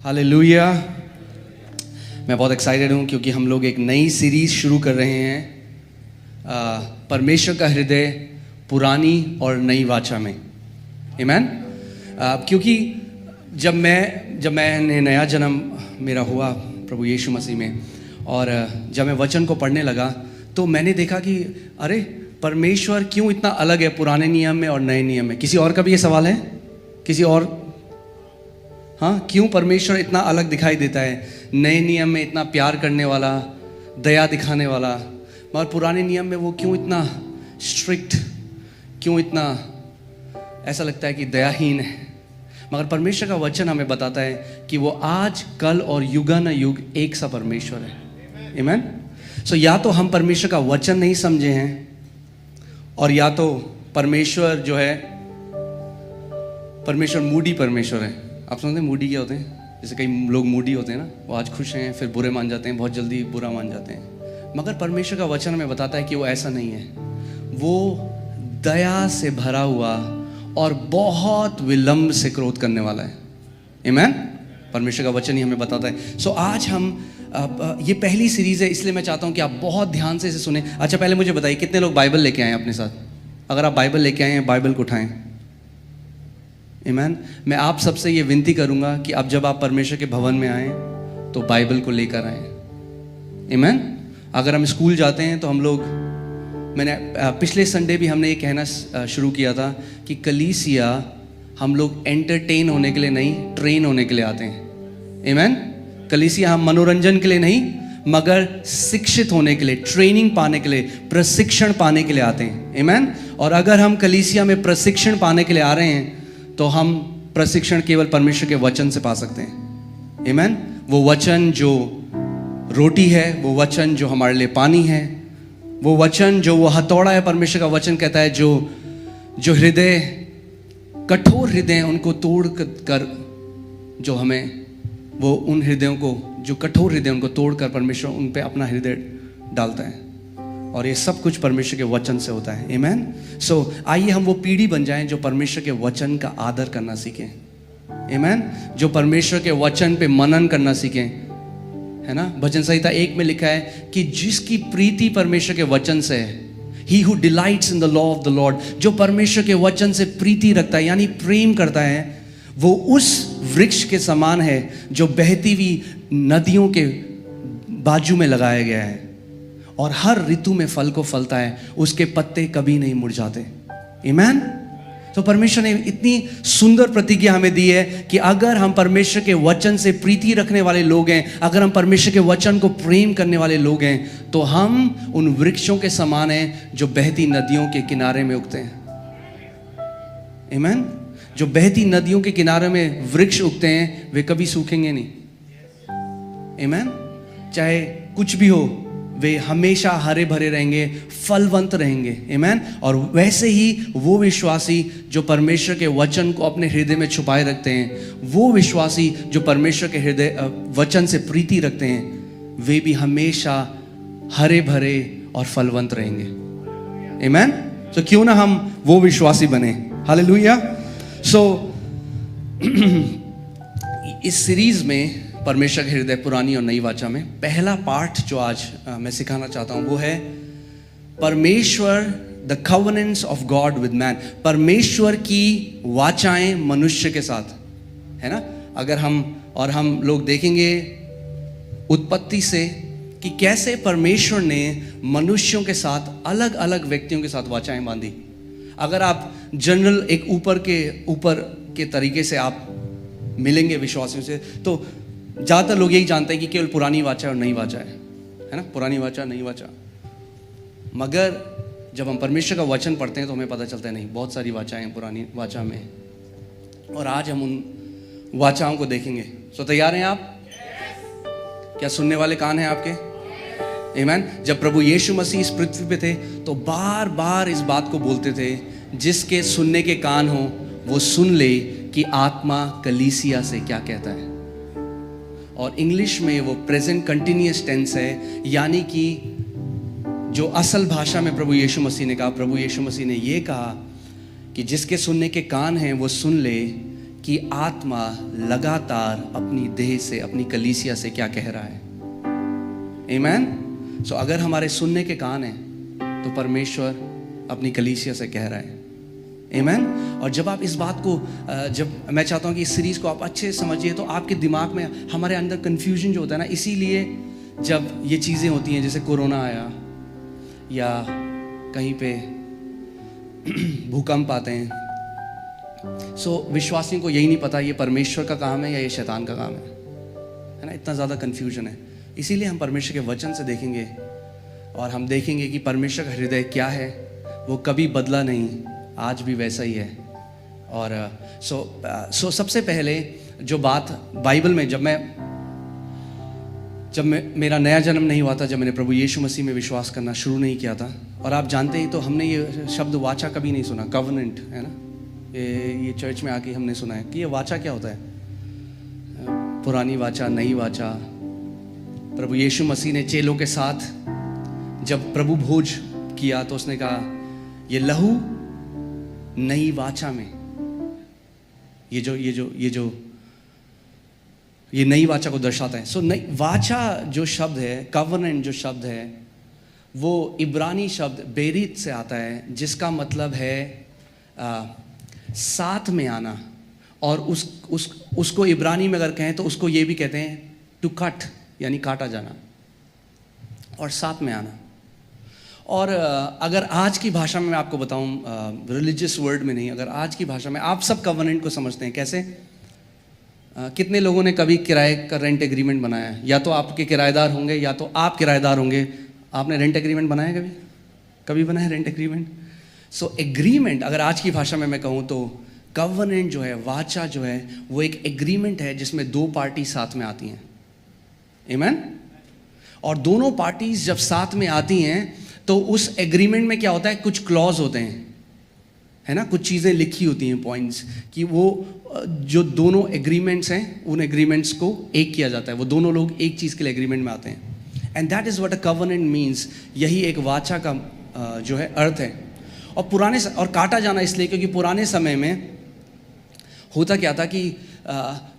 Hallelujah. मैं बहुत excited हूँ क्योंकि हम लोग एक नई सीरीज़ शुरू कर रहे हैं परमेश्वर का हृदय पुरानी और नई वाचा में। आमीन। क्योंकि जब मैंने नया जन्म मेरा हुआ प्रभु यीशु मसीह में, और जब मैं वचन को पढ़ने लगा तो मैंने देखा कि अरे परमेश्वर क्यों इतना अलग है पुराने नियम में और नए नियम में। किसी और का भी ये सवाल है? किसी और? हाँ, क्यों परमेश्वर इतना अलग दिखाई देता है? नए नियम में इतना प्यार करने वाला, दया दिखाने वाला, मगर पुराने नियम में वो क्यों इतना स्ट्रिक्ट, क्यों इतना ऐसा लगता है कि दयाहीन है। मगर परमेश्वर का वचन हमें बताता है कि वो आज, कल और युगानुयुग एक सा परमेश्वर है। आमीन। सो या तो हम परमेश्वर का वचन नहीं समझे हैं, और या तो परमेश्वर जो है, परमेश्वर मूडी परमेश्वर है। आप समझते हैं मूडी क्या होते हैं? जैसे कई लोग मूडी होते हैं ना, वो आज खुश हैं फिर बुरे मान जाते हैं, बहुत जल्दी बुरा मान जाते हैं। मगर परमेश्वर का वचन हमें बताता है कि वो ऐसा नहीं है। वो दया से भरा हुआ और बहुत विलंब से क्रोध करने वाला है। आमीन। परमेश्वर का वचन ही हमें बताता है। सो आज हम ये पहली सीरीज़ है, इसलिए मैं चाहता हूँ कि आप बहुत ध्यान से इसे सुने। अच्छा, पहले मुझे बताइए कितने लोग बाइबल लेके आए हैं अपने साथ? अगर आप बाइबल लेके आए हैं, बाइबल को उठाएं। आमीन। मैं आप सबसे ये विनती करूँगा कि अब जब आप परमेश्वर के भवन में आएँ तो बाइबल को लेकर आएँ। आमीन। अगर हम स्कूल जाते हैं तो हम लोग, मैंने पिछले संडे भी हमने ये कहना शुरू किया था कि कलीसिया हम लोग एंटरटेन होने के लिए नहीं, ट्रेन होने के लिए आते हैं। आमीन। कलीसिया हम मनोरंजन के लिए नहीं, मगर शिक्षित होने के लिए, ट्रेनिंग पाने के लिए, प्रशिक्षण पाने के लिए आते हैं। आमीन। और अगर हम कलीसिया में प्रशिक्षण पाने के लिए आ रहे हैं तो हम प्रशिक्षण केवल परमेश्वर के वचन से पा सकते हैं। आमीन। वो वचन जो रोटी है, वो वचन जो हमारे लिए पानी है, वो वचन जो वो हथौड़ा है। परमेश्वर का वचन कहता है जो हृदय, कठोर हृदय हैं, उनको तोड़ कर, जो हमें, वो उन हृदयों को, जो कठोर हृदय उनको तोड़कर परमेश्वर उन पे अपना हृदय डालता है। और ये सब कुछ परमेश्वर के वचन से होता है। आमीन। सो आइए हम वो पीढ़ी बन जाएं जो परमेश्वर के वचन का आदर करना सीखें। आमीन। जो परमेश्वर के वचन पे मनन करना सीखें, है ना। भजन संहिता 1 में लिखा है कि जिसकी प्रीति परमेश्वर के वचन से है, he who delights in the law of the Lord, जो परमेश्वर के वचन से प्रीति रखता है यानी प्रेम करता है, वो उस वृक्ष के समान है जो बहती हुई नदियों के बाजू में लगाया गया है और हर ऋतु में फल को फलता है, उसके पत्ते कभी नहीं मुरझाते। आमीन। तो परमेश्वर ने इतनी सुंदर प्रतिज्ञा हमें दी है कि अगर हम परमेश्वर के वचन से प्रीति रखने वाले लोग हैं, अगर हम परमेश्वर के वचन को प्रेम करने वाले लोग हैं, तो हम उन वृक्षों के समान हैं जो बहती नदियों के किनारे में उगते हैं। आमीन। जो बहती नदियों के किनारे में वृक्ष उगते हैं वे कभी सूखेंगे नहीं। आमीन। चाहे कुछ भी हो, वे हमेशा हरे भरे रहेंगे, फलवंत रहेंगे। आमीन। और वैसे ही वो विश्वासी जो परमेश्वर के वचन को अपने हृदय में छुपाए रखते हैं, वो विश्वासी जो परमेश्वर के हृदय वचन से प्रीति रखते हैं, वे भी हमेशा हरे भरे और फलवंत रहेंगे। आमीन। तो क्यों ना हम वो विश्वासी बने। हालेलुया। सो इस सीरीज में परमेश्वर के हृदय पुरानी और नई वाचा में पहला पार्ट जो आज मैं सिखाना चाहता हूं वो है परमेश्वर, the covenants of God with man. परमेश्वर की वाचाएं मनुष्य के साथ, है ना। अगर हम लोग देखेंगे उत्पत्ति से कि कैसे परमेश्वर ने मनुष्यों के साथ, अलग अलग व्यक्तियों के साथ वाचाएं बांधी। अगर आप जनरल एक ऊपर के तरीके से आप मिलेंगे विश्वासियों से, तो ज़्यादातर लोग यही जानते हैं कि केवल पुरानी वाचा और नई वाचा है ना। पुरानी वाचा, नई वाचा। मगर जब हम परमेश्वर का वचन पढ़ते हैं तो हमें पता चलता है नहीं, बहुत सारी वाचाएं हैं पुरानी वाचा में, और आज हम उन वाचाओं को देखेंगे। सो तैयार हैं आप? क्या सुनने वाले कान हैं आपके? आमीन। जब प्रभु यीशु मसीह इस पृथ्वी पे थे तो बार बार इस बात को बोलते थे, जिसके सुनने के कान हो वो सुन ले कि आत्मा कलीसिया से क्या कहता है। और इंग्लिश में वो प्रेजेंट कंटिन्यूअस टेंस है, यानी कि जो असल भाषा में प्रभु यीशु मसीह ने कहा, प्रभु यीशु मसीह ने ये कहा कि जिसके सुनने के कान हैं वो सुन ले कि आत्मा लगातार अपनी देह से, अपनी कलीसिया से क्या कह रहा है। आमीन। सो अगर हमारे सुनने के कान हैं तो परमेश्वर अपनी कलीसिया से कह रहा है। आमीन। और जब आप इस बात को, जब मैं चाहता हूँ कि इस सीरीज़ को आप अच्छे से समझिए, तो आपके दिमाग में, हमारे अंदर कन्फ्यूजन जो होता है ना, इसीलिए जब ये चीज़ें होती हैं, जैसे कोरोना आया या कहीं पे भूकंप आते हैं, विश्वासियों को यही नहीं पता ये परमेश्वर का काम है या ये शैतान का काम है ना। इतना ज़्यादा कन्फ्यूजन है। इसीलिए हम परमेश्वर के वचन से देखेंगे और हम देखेंगे कि परमेश्वर का हृदय क्या है। वो कभी बदला नहीं, आज भी वैसा ही है। और सबसे पहले जो बात बाइबल में, जब मेरा नया जन्म नहीं हुआ था, जब मैंने प्रभु यीशु मसीह में विश्वास करना शुरू नहीं किया था, और आप जानते हैं तो हमने ये शब्द वाचा कभी नहीं सुना, कवनेंट, है ना। ये चर्च में आके हमने सुना है कि ये वाचा क्या होता है, पुरानी वाचा, नई वाचा। प्रभु यीशु मसीह ने चेलों के साथ जब प्रभु भोज किया तो उसने कहा ये लहू नई वाचा में, ये नई वाचा को दर्शाता है। नई वाचा जो शब्द है, कवनेंट जो शब्द है, वो इब्रानी शब्द बेरीत से आता है, जिसका मतलब है साथ में आना। और उसको इब्रानी में अगर कहें तो उसको ये भी कहते हैं टू कट, यानी काटा जाना, और साथ में आना। और अगर आज की भाषा में मैं आपको बताऊं, रिलीजियस वर्ड में नहीं, अगर आज की भाषा में, आप सब कवनेंट को समझते हैं कैसे? कितने लोगों ने कभी किराए का रेंट एग्रीमेंट बनाया है? या तो आपके किराएदार होंगे या तो आप किराएदार होंगे। आपने रेंट एग्रीमेंट बनाया कभी बनाया रेंट एग्रीमेंट? एग्रीमेंट, अगर आज की भाषा में मैं कहूँ तो कवनेंट जो है, वाचा जो है, वो एक एग्रीमेंट है जिसमें दो पार्टी साथ में आती हैं। आमीन। और दोनों पार्टीज जब साथ में आती हैं तो उस एग्रीमेंट में क्या होता है, कुछ क्लॉज होते हैं, है ना, कुछ चीज़ें लिखी होती हैं, पॉइंट्स, कि वो जो दोनों एग्रीमेंट्स हैं, उन एग्रीमेंट्स को एक किया जाता है। वो दोनों लोग एक चीज़ के लिए एग्रीमेंट में आते हैं। And that is what a covenant means. यही एक वाचा का जो है अर्थ है। और काटा जाना इसलिए क्योंकि पुराने समय में होता क्या था कि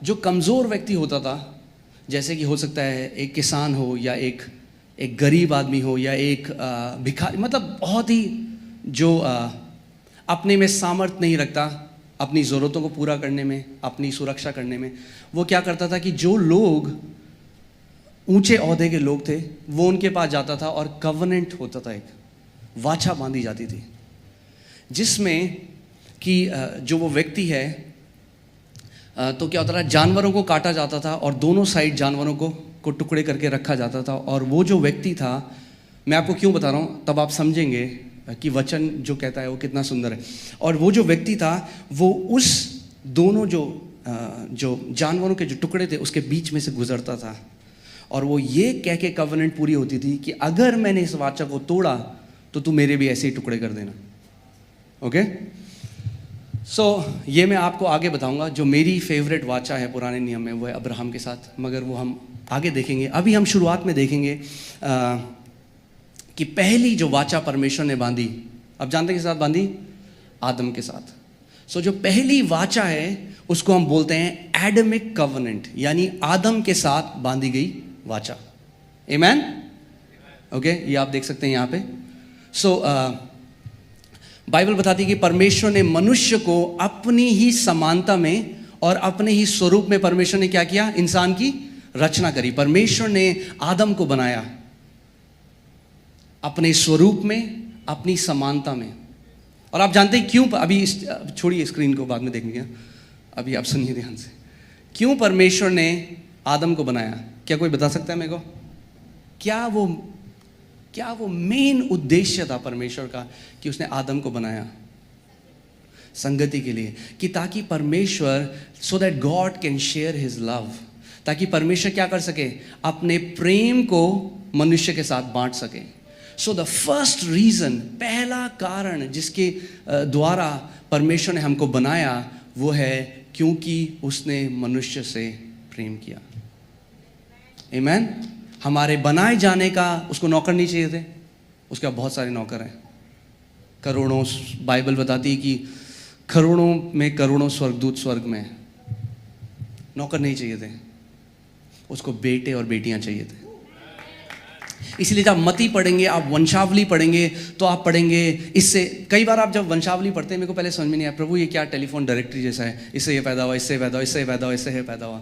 जो कमज़ोर व्यक्ति होता था, जैसे कि हो सकता है एक किसान हो या एक गरीब आदमी हो या एक भिखारी, मतलब बहुत ही जो अपने में सामर्थ्य नहीं रखता अपनी ज़रूरतों को पूरा करने में, अपनी सुरक्षा करने में, वो क्या करता था कि जो लोग ऊंचे ओहदे के लोग थे वो उनके पास जाता था और कवनेंट होता था, एक वाचा बांधी जाती थी, जिसमें कि जो वो व्यक्ति है तो क्या होता था, जानवरों को काटा जाता था और दोनों साइड जानवरों को टुकड़े करके रखा जाता था। और वो जो व्यक्ति था, मैं आपको क्यों बता रहा हूँ, तब आप समझेंगे कि वचन जो कहता है वो कितना सुंदर है। और वो जो व्यक्ति था वो उस दोनों जो जानवरों के जो टुकड़े थे उसके बीच में से गुजरता था, और वो ये कह के कवनेंट पूरी होती थी कि अगर मैंने इस वाचा को तोड़ा तो तू मेरे भी ऐसे ही टुकड़े कर देना। ओके। ये मैं आपको आगे बताऊंगा। जो मेरी फेवरेट वाचा है पुराने नियम में, वो है अब्राहम के साथ, मगर वो हम आगे देखेंगे। अभी हम शुरुआत में देखेंगे कि पहली जो वाचा परमेश्वर ने बांधी, अब जानते हैं किसके साथ बांधी? आदम के साथ। जो पहली वाचा है उसको हम बोलते हैं एडमिक कवनेंट, यानी आदम के साथ बांधी गई वाचा। आमीन। ओके, ये आप देख सकते हैं यहाँ पे। बाइबल बताती है कि परमेश्वर ने मनुष्य को अपनी ही समानता में और अपने ही स्वरूप में परमेश्वर ने क्या किया? इंसान की रचना करी। परमेश्वर ने आदम को बनाया अपने स्वरूप में, अपनी समानता में। और आप जानते हैं क्यों? अभी छोड़िए स्क्रीन को, बाद में देखेंगे, अभी आप सुनिए ध्यान से। क्यों परमेश्वर ने आदम को बनाया? क्या कोई बता सकता है मेरे को? क्या वो मेन उद्देश्य था परमेश्वर का कि उसने आदम को बनाया? संगति के लिए, कि ताकि परमेश्वर, so that God can share his love, ताकि परमेश्वर क्या कर सके? अपने प्रेम को मनुष्य के साथ बांट सके। सो द फर्स्ट रीजन, पहला कारण जिसके द्वारा परमेश्वर ने हमको बनाया, वो है क्योंकि उसने मनुष्य से प्रेम किया। आमीन। हमारे बनाए जाने का उसको नौकर नहीं चाहिए थे, उसके बहुत सारे नौकर हैं, करोड़ों। बाइबल बताती है कि करोड़ों में करोड़ों स्वर्गदूत स्वर्ग में, नौकर नहीं चाहिए थे, उसको बेटे और बेटियां चाहिए थे। इसलिए जब मती पढ़ेंगे, आप वंशावली पढ़ेंगे, तो आप पढ़ेंगे इससे। कई बार आप जब वंशावली पढ़ते हैं, मेरे को पहले समझ में नहीं आया, प्रभु ये क्या टेलीफोन डायरेक्टरी जैसा है, इससे ये पैदा हुआ, इससे पैदा हुआ, इससे पैदा हुआ, इससे पैदा हुआ।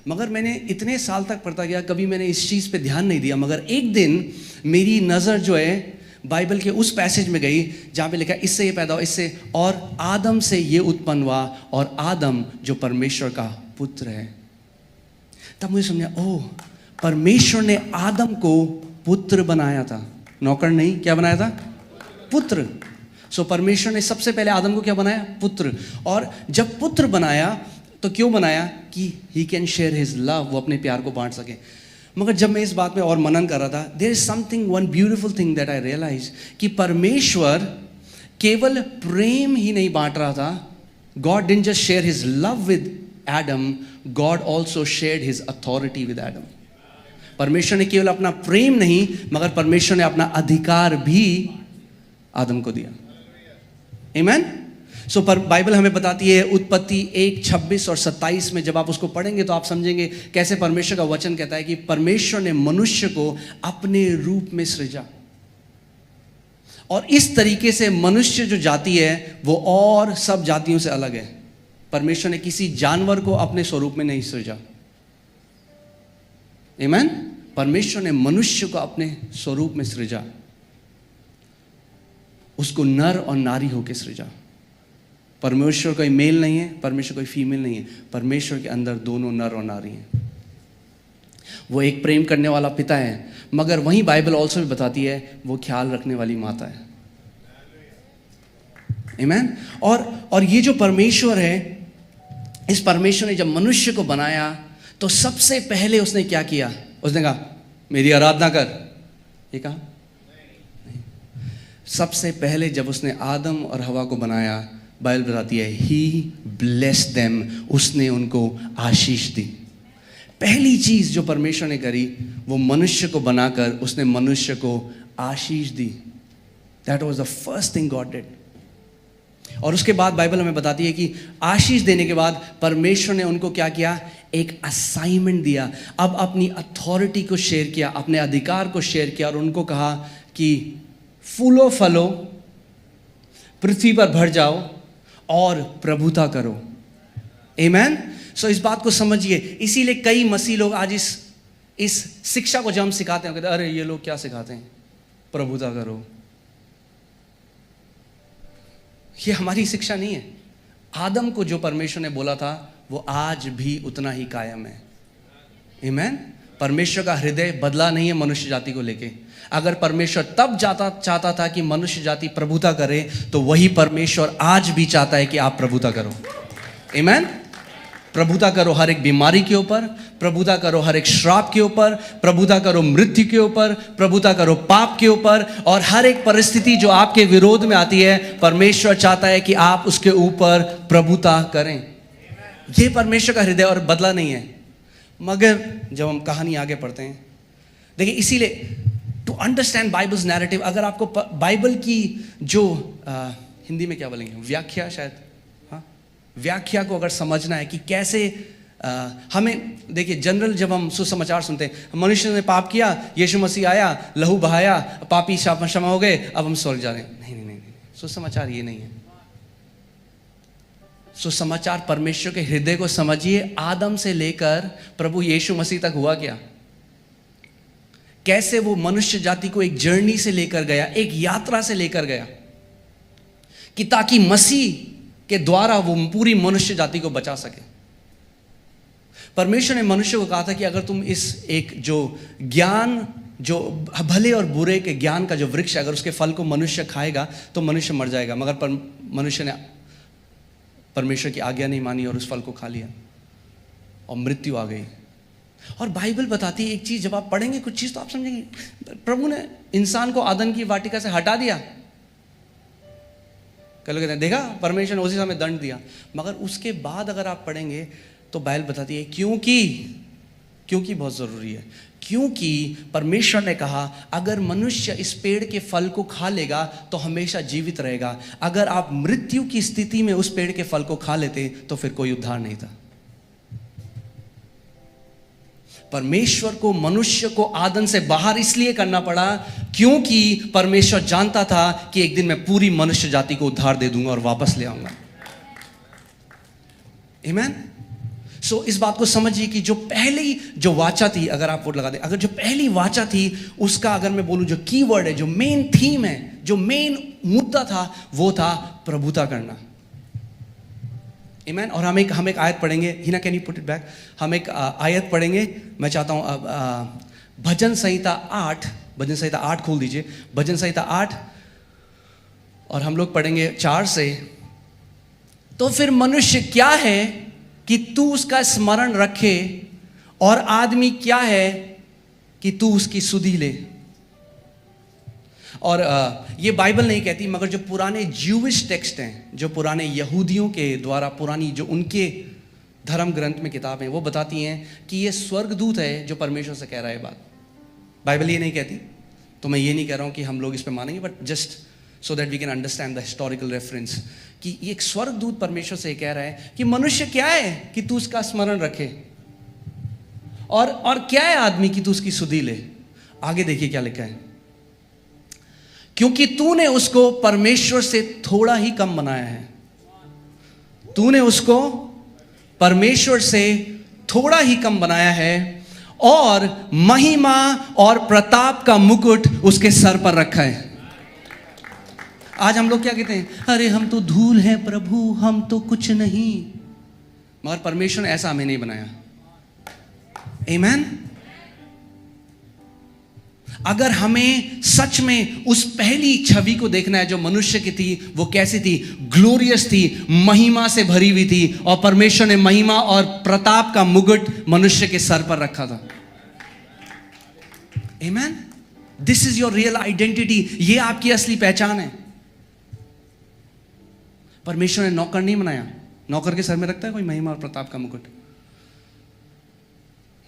मगर मैंने इतने साल तक पढ़ता गया, कभी मैंने इस चीज़ पे ध्यान नहीं दिया। मगर एक दिन मेरी नज़र जो है बाइबल के उस पैसेज में गई जहाँ पे लिखा इससे ये पैदा हुआ, इससे, और आदम से ये उत्पन्न हुआ, और आदम जो परमेश्वर का पुत्र है। तब मुझे समझा, ओह, परमेश्वर ने आदम को पुत्र बनाया था, नौकर नहीं। क्या बनाया था? पुत्र। सो परमेश्वर ने सबसे पहले आदम को क्या बनाया? पुत्र। और जब पुत्र बनाया तो क्यों बनाया? कि he can share his love, वो अपने प्यार को बांट सके। मगर जब मैं इस बात में और मनन कर रहा था, there is something, one beautiful thing that I realise, कि परमेश्वर केवल प्रेम ही नहीं बांट रहा था। God didn't just share his love with Adam, God also shared his authority with Adam. परमेश्वर ने केवल अपना प्रेम नहीं, मगर परमेश्वर ने अपना अधिकार भी आदम को दिया। आमीन। सो पर बाइबल हमें बताती है, उत्पत्ति 1:26 और 27 में जब आप उसको पढ़ेंगे तो आप समझेंगे कैसे परमेश्वर का वचन कहता है कि परमेश्वर ने मनुष्य को अपने रूप में सृजा, और इस तरीके से मनुष्य जो जाति है वो और सब जातियों से अलग है। परमेश्वर ने किसी जानवर को अपने स्वरूप में नहीं सृजा। आमीन। परमेश्वर ने मनुष्य को अपने स्वरूप में सृजा, उसको नर और नारी होकर सृजा। परमेश्वर कोई मेल नहीं है, परमेश्वर कोई फीमेल नहीं है, परमेश्वर के अंदर दोनों नर और नारी हैं। वो एक प्रेम करने वाला पिता है, मगर वहीं बाइबल ऑल्सो भी बताती है वो ख्याल रखने वाली माता है। आमीन। और ये जो परमेश्वर है, इस परमेश्वर ने जब मनुष्य को बनाया तो सबसे पहले उसने क्या किया? उसने कहा मेरी आराधना कर, ये कहा नहीं। सबसे पहले जब उसने आदम और हवा को बनाया, बाइबल बताती है ही ब्लेस्ड देम, उसने उनको आशीष दी। पहली चीज जो परमेश्वर ने करी वो मनुष्य को बनाकर उसने मनुष्य को आशीष दी। That was the first thing God did. और उसके बाद बाइबल हमें बताती है कि आशीष देने के बाद परमेश्वर ने उनको क्या किया? एक असाइनमेंट दिया। अब अपनी अथॉरिटी को शेयर किया, अपने अधिकार को शेयर किया, और उनको कहा कि फूलो फलो, पृथ्वी पर भर जाओ और प्रभुता करो। आमीन। सो इस बात को समझिए। इसीलिए कई मसीह लोग आज इस शिक्षा को जब हम सिखाते हैं, कहते हैं अरे ये लोग क्या सिखाते हैं, प्रभुता करो। ये हमारी शिक्षा नहीं है। आदम को जो परमेश्वर ने बोला था वो आज भी उतना ही कायम है। आमीन। परमेश्वर का हृदय बदला नहीं है मनुष्य जाति को लेके। अगर परमेश्वर तब चाहता था कि मनुष्य जाति प्रभुता करे, तो वही परमेश्वर आज भी चाहता है कि आप प्रभुता करो। आमीन। प्रभुता करो हर एक बीमारी के ऊपर, प्रभुता करो हर एक श्राप के ऊपर, प्रभुता करो मृत्यु के ऊपर, प्रभुता करो पाप के ऊपर, और हर एक परिस्थिति जो आपके विरोध में आती है, परमेश्वर चाहता है कि आप उसके ऊपर प्रभुता करें। ये परमेश्वर का हृदय, और बदला नहीं है। मगर जब हम कहानी आगे पढ़ते हैं, देखिए, इसीलिए टू अंडरस्टैंड बाइबल्स नैरेटिव, अगर आपको बाइबल की जो हिंदी में क्या बोलेंगे, व्याख्या, शायद, हाँ, व्याख्या को अगर समझना है कि कैसे हमें, देखिए, जनरल जब हम सुसमाचार सुनते हैं, मनुष्य ने पाप किया, यीशु मसीह आया, लहू बहाया, पापी क्षमा हो गए, अब हम स्वर्ग जा रहे हैं। नहीं नहीं नहीं, सुसमाचार ये नहीं है। सुसमाचार परमेश्वर के हृदय को समझिए। आदम से लेकर प्रभु यीशु मसीह तक हुआ क्या, कैसे वो मनुष्य जाति को एक जर्नी से लेकर गया, एक यात्रा से लेकर गया, कि ताकि मसीह के द्वारा वो पूरी मनुष्य जाति को बचा सके। परमेश्वर ने मनुष्य को कहा था कि अगर तुम इस एक जो ज्ञान, जो भले और बुरे के ज्ञान का जो वृक्ष है, अगर उसके फल को मनुष्य खाएगा तो मनुष्य मर जाएगा। मगर मनुष्य ने परमेश्वर की आज्ञा नहीं मानी और उस फल को खा लिया और मृत्यु आ गई। और बाइबल बताती है एक चीज, जब आप पढ़ेंगे कुछ चीज तो आप समझेंगे, प्रभु ने इंसान को आदम की वाटिका से हटा दिया। कल कहते हैं देखा, परमेश्वर ने उसी समय दंड दिया। मगर उसके बाद अगर आप पढ़ेंगे तो बाइबल बताती है क्योंकि बहुत जरूरी है, क्योंकि परमेश्वर ने कहा अगर मनुष्य इस पेड़ के फल को खा लेगा तो हमेशा जीवित रहेगा। अगर आप मृत्यु की स्थिति में उस पेड़ के फल को खा लेते तो फिर कोई उद्धार नहीं था। परमेश्वर को मनुष्य को आदन से बाहर इसलिए करना पड़ा क्योंकि परमेश्वर जानता था कि एक दिन मैं पूरी मनुष्य जाति को उद्धार दे दूंगा और वापस ले आऊंगा। आमीन। सो इस बात को समझिए कि जो पहली जो वाचा थी, अगर आप वोट लगा दें, अगर जो पहली वाचा थी उसका अगर मैं बोलूं जो कीवर्ड है, जो मेन थीम है, जो मेन मुद्दा था, वो था प्रभुता करना। आमीन। और हम एक आयत पढ़ेंगे। Hina, can you put it back? हम एक आयत पढ़ेंगे। मैं चाहता हूं भजन संहिता 8 खोल दीजिए, भजन संहिता 8, और हम लोग पढ़ेंगे 4 से। तो फिर मनुष्य क्या है कि तू उसका स्मरण रखे, और आदमी क्या है कि तू उसकी सुधि ले। और ये बाइबल नहीं कहती, मगर जो पुराने ज्यूविश टेक्स्ट हैं, जो पुराने यहूदियों के द्वारा पुरानी जो उनके धर्म ग्रंथ में किताबें, वो बताती हैं कि ये स्वर्गदूत है जो परमेश्वर से कह रहा है बात। बाइबल ये नहीं कहती, तो मैं ये नहीं कह रहा हूँ कि हम लोग इस पे मानेंगे, but just so that we can understand the historical reference, कि ये एक स्वर्गदूत परमेश्वर से कह रहा है कि मनुष्य क्या है कि तू उसका स्मरण रखे, और क्या है आदमी कि तू उसकी सुधि ले। आगे देखिए क्या लिखा है, क्योंकि तूने उसको परमेश्वर से थोड़ा ही कम बनाया है। तूने उसको परमेश्वर से थोड़ा ही कम बनाया है, और महिमा और प्रताप का मुकुट उसके सर पर रखा है। आज हम लोग क्या कहते हैं, अरे हम तो धूल हैं प्रभु, हम तो कुछ नहीं। मगर परमेश्वर ने ऐसा हमें नहीं बनाया। आमीन। अगर हमें सच में उस पहली छवि को देखना है जो मनुष्य की थी, वो कैसी थी? ग्लोरियस थी, महिमा से भरी हुई थी, और परमेश्वर ने महिमा और प्रताप का मुकुट मनुष्य के सर पर रखा था। आमीन। This is your real identity. ये आपकी असली पहचान है। परमेश्वर ने नौकर नहीं बनाया। नौकर के सर में रखता है कोई महिमा और प्रताप का मुकुट?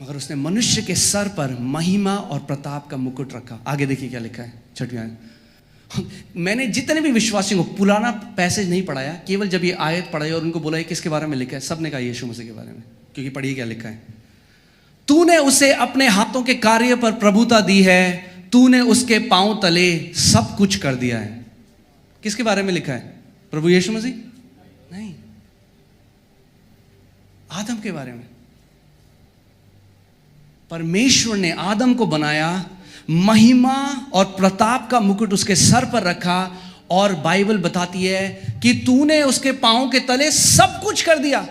मगर उसने मनुष्य के सर पर महिमा और प्रताप का मुकुट रखा। आगे देखिए क्या लिखा है 6वीं आयत। मैंने जितने भी विश्वासियों को पुराना पैसेज नहीं पढ़ाया, केवल जब ये आयत पढ़ाई और उनको बोला किसके बारे में लिखा है, सबने कहा यीशु मसीह के बारे में। क्योंकि पढ़िए क्या लिखा है, तूने उसे अपने हाथों के कार्य पर प्रभुता दी है, तूने उसके पांव तले सब कुछ कर दिया है। किसके बारे में लिखा है? प्रभु यीशु मसीह? नहीं, आदम के बारे में। परमेश्वर ने आदम को बनाया, महिमा और प्रताप का मुकुट उसके सर पर रखा, और बाइबल बताती है कि तूने उसके पांव के तले सब कुछ कर दिया।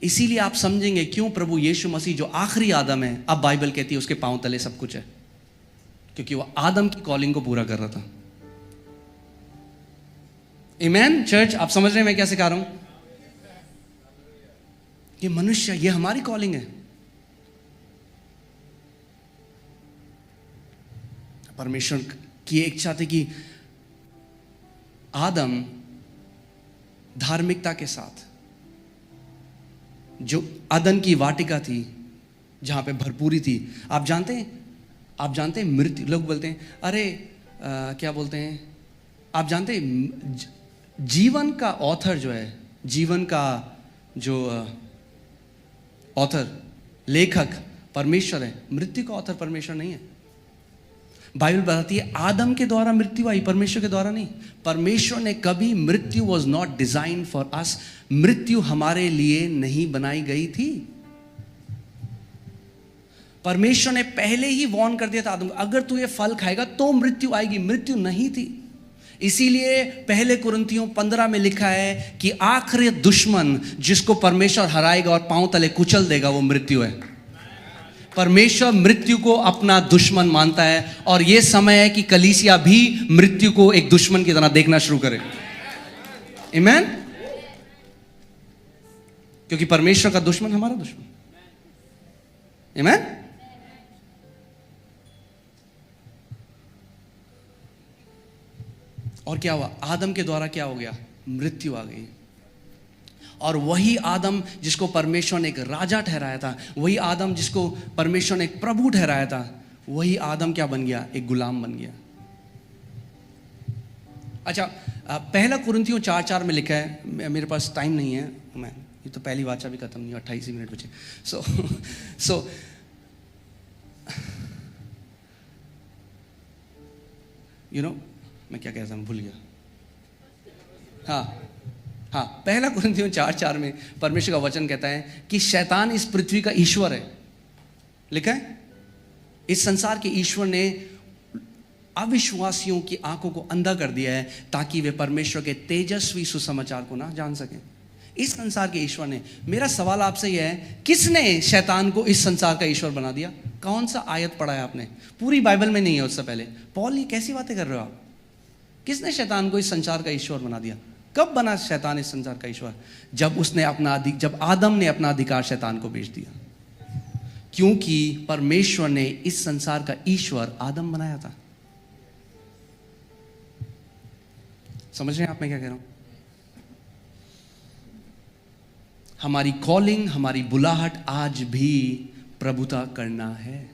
इसीलिए आप समझेंगे क्यों प्रभु यीशु मसीह जो आखिरी आदम है, अब बाइबल कहती है उसके पांव तले सब कुछ है, क्योंकि वो आदम की कॉलिंग को पूरा कर रहा था। आमीन। चर्च, आप समझ रहे हैं मैं क्या सिखा रहा हूं? ये मनुष्य, ये हमारी कॉलिंग है। परमेश्वर की एक इच्छा थी कि आदम धार्मिकता के साथ, जो अदन की वाटिका थी जहां पे भरपूरी थी। आप जानते हैं मृत्यु, लोग बोलते हैं अरे क्या बोलते हैं, आप जानते हैं जीवन का ऑथर जो है, जीवन का जो ऑथर, लेखक परमेश्वर है। मृत्यु का ऑथर परमेश्वर नहीं है। बाइबल बताती है आदम के द्वारा मृत्यु आई, परमेश्वर के द्वारा नहीं। परमेश्वर ने कभी, मृत्यु was not design for us, मृत्यु हमारे लिए नहीं बनाई गई थी। परमेश्वर ने पहले ही वार्न कर दिया था आदम, अगर तू ये फल खाएगा तो मृत्यु आएगी। मृत्यु नहीं थी। इसीलिए पहले कुरिन्थियों 15 में लिखा है कि आखिरी दुश्मन जिसको परमेश्वर हराएगा और पांव तले कुचल देगा वो मृत्यु है। परमेश्वर मृत्यु को अपना दुश्मन मानता है, और यह समय है कि कलीसिया भी मृत्यु को एक दुश्मन की तरह देखना शुरू करे। आमीन। क्योंकि परमेश्वर का दुश्मन हमारा दुश्मन। आमीन। और क्या हुआ? आदम के द्वारा क्या हो गया? मृत्यु आ गई। और वही आदम जिसको परमेश्वर ने एक राजा ठहराया था, वही आदम जिसको परमेश्वर ने एक प्रभु ठहराया था, वही आदम क्या बन गया? एक गुलाम बन गया। अच्छा, पहला कुरिन्थियों 4:4 में लिखा है, मेरे पास टाइम नहीं है, मैं ये तो पहली वाचा भी खत्म नहीं, 28 मिनट बचे। सो मैं क्या कहता हूँ, भूल गया। हाँ, पहला कुरिन्थियों 4:4 में परमेश्वर का वचन कहता है कि शैतान इस पृथ्वी का ईश्वर है। लिखा है, इस संसार के ईश्वर ने अविश्वासियों की आंखों को अंधा कर दिया है ताकि वे परमेश्वर के तेजस्वी सुसमाचार को ना जान सकें। इस संसार के ईश्वर ने। मेरा सवाल आपसे यह है, किसने शैतान को इस संसार का ईश्वर बना दिया? कौन सा आयत पढ़ा है आपने? पूरी बाइबल में नहीं है उससे पहले। पॉल, ये कैसी बातें कर रहे हो आप? किसने शैतान को इस संसार का ईश्वर बना दिया? कब बना शैतान इस संसार का ईश्वर? जब आदम ने अपना अधिकार शैतान को बेच दिया। क्योंकि परमेश्वर ने इस संसार का ईश्वर आदम बनाया था। समझ रहे हैं आप मैं क्या कह रहा हूं? हमारी कॉलिंग, हमारी बुलाहट आज भी प्रभुता करना है।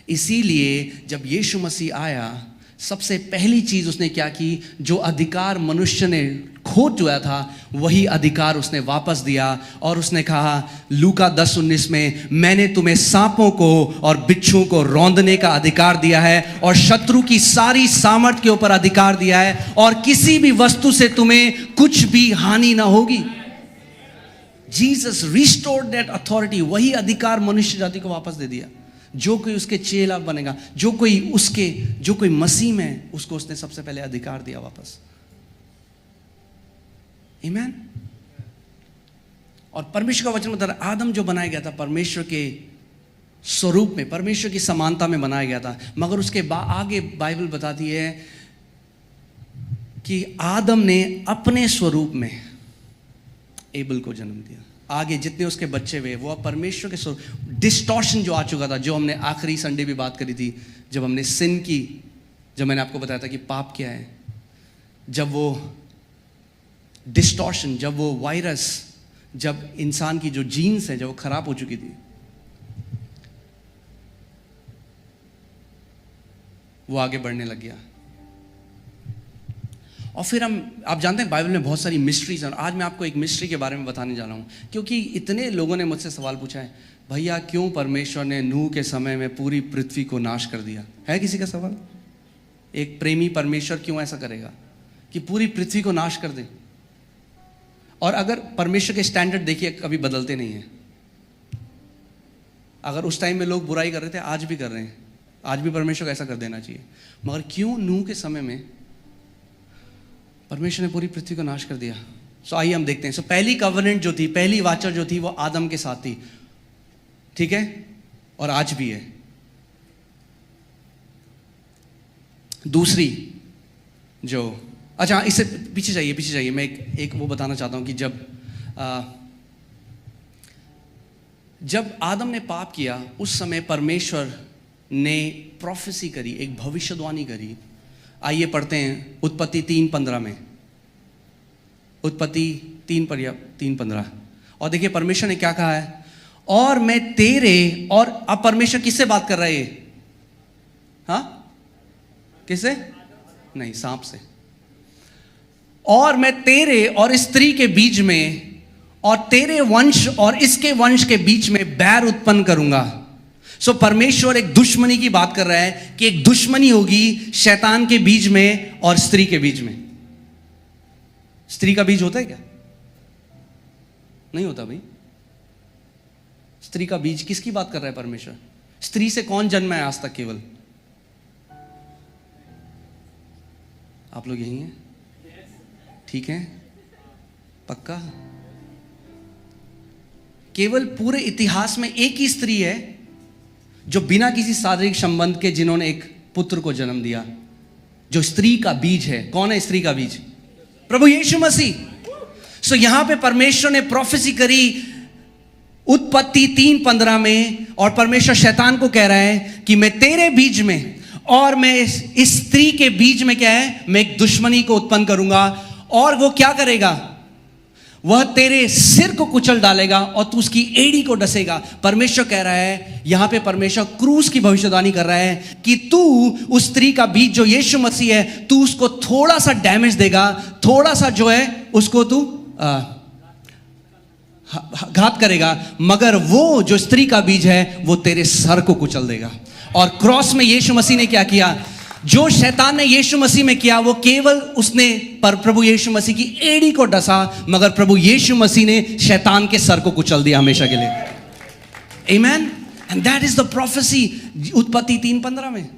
इसीलिए जब यीशु मसीह आया, सबसे पहली चीज उसने क्या की? जो अधिकार मनुष्य ने खो चुका था, वही अधिकार उसने वापस दिया। और उसने कहा लूका 10:19 में, मैंने तुम्हें सांपों को और बिच्छुओं को रौंदने का अधिकार दिया है और शत्रु की सारी सामर्थ के ऊपर अधिकार दिया है, और किसी भी वस्तु से तुम्हें कुछ भी हानि ना होगी। Jesus restored that authority. वही अधिकार मनुष्य जाति को वापस दे दिया। जो कोई उसके चेला बनेगा, जो कोई मसीह में, उसको उसने सबसे पहले अधिकार दिया वापस। आमीन। और परमेश्वर का वचन बता रहा, आदम जो बनाया गया था परमेश्वर के स्वरूप में, परमेश्वर की समानता में बनाया गया था। मगर उसके आगे बाइबल बताती है कि आदम ने अपने स्वरूप में एबल को जन्म दिया। आगे जितने उसके बच्चे हुए वो अब परमेश्वर के स्वरूप। डिस्टॉर्शन जो आ चुका था, जो हमने आखिरी संडे भी बात करी थी, जब हमने सिन की, जब मैंने आपको बताया था कि पाप क्या है, जब वो डिस्टॉर्शन, जब वो वायरस, जब इंसान की जो जीन्स है जब वो खराब हो चुकी थी, वो आगे बढ़ने लग गया। और फिर आप जानते हैं बाइबल में बहुत सारी मिस्ट्रीज हैं। और आज मैं आपको एक मिस्ट्री के बारे में बताने जा रहा हूँ, क्योंकि इतने लोगों ने मुझसे सवाल पूछा है, भैया क्यों परमेश्वर ने नूह के समय में पूरी पृथ्वी को नाश कर दिया? है किसी का सवाल? एक प्रेमी परमेश्वर क्यों ऐसा करेगा कि पूरी पृथ्वी को नाश कर दे? और अगर परमेश्वर के स्टैंडर्ड देखिए, कभी बदलते नहीं हैं। अगर उस टाइम में लोग बुराई कर रहे थे, आज भी कर रहे हैं, आज भी परमेश्वर को ऐसा कर देना चाहिए। मगर क्यों नूह के समय में परमेश्वर ने पूरी पृथ्वी को नाश कर दिया? सो आइए हम देखते हैं। सो पहली कवनेंट जो थी, पहली वाचा जो थी, वो आदम के साथ थी, ठीक है, और आज भी है। दूसरी जो, अच्छा इससे पीछे जाइए, मैं एक वो बताना चाहता हूं कि जब आदम ने पाप किया, उस समय परमेश्वर ने प्रोफेसी करी, एक भविष्यवाणी करी। आइए पढ़ते हैं उत्पत्ति 3:15 में। उत्पत्ति 3:15। और देखिए परमेश्वर ने क्या कहा है, और मैं तेरे, और अब परमेश्वर किससे बात कर रहा है? हाँ, किससे? नहीं, सांप से। और मैं तेरे और स्त्री के बीच में और तेरे वंश और इसके वंश के बीच में बैर उत्पन्न करूंगा। सो परमेश्वर एक दुश्मनी की बात कर रहा है कि एक दुश्मनी होगी शैतान के बीच में और स्त्री के बीच में। स्त्री का बीज होता है क्या? नहीं होता भाई। स्त्री का बीज, किसकी बात कर रहा है परमेश्वर? स्त्री से कौन जन्मा है आज तक? केवल आप लोग यही हैं, ठीक है, पक्का? केवल पूरे इतिहास में एक ही स्त्री है जो बिना किसी शारीरिक संबंध के, जिन्होंने एक पुत्र को जन्म दिया, जो स्त्री का बीज है। कौन है स्त्री का बीज? प्रभु यीशु मसीह। सो यहां पे परमेश्वर ने प्रोफेसी करी उत्पत्ति 3:15 में, और परमेश्वर शैतान को कह रहा है कि मैं तेरे बीज में और मैं इस स्त्री के बीच में क्या है, मैं एक दुश्मनी को उत्पन्न करूंगा, और वो क्या करेगा? वह तेरे सिर को कुचल डालेगा और तू उसकी एड़ी को डसेगा। परमेश्वर कह रहा है, यहां पे परमेश्वर क्रूस की भविष्यवाणी कर रहा है कि तू उस स्त्री का बीज जो यीशु मसीह है, तू उसको थोड़ा सा डैमेज देगा, थोड़ा सा जो है उसको तू घात करेगा, मगर वो जो स्त्री का बीज है वो तेरे सर को कुचल देगा। और क्रॉस में यीशु मसीह ने क्या किया? जो शैतान ने यीशु मसीह में किया वो केवल उसने पर प्रभु यीशु मसीह की एड़ी को डसा, मगर प्रभु यीशु मसीह ने शैतान के सर को कुचल दिया हमेशा के लिए। आमेन। And that is the prophecy. उत्पत्ति 3:15 में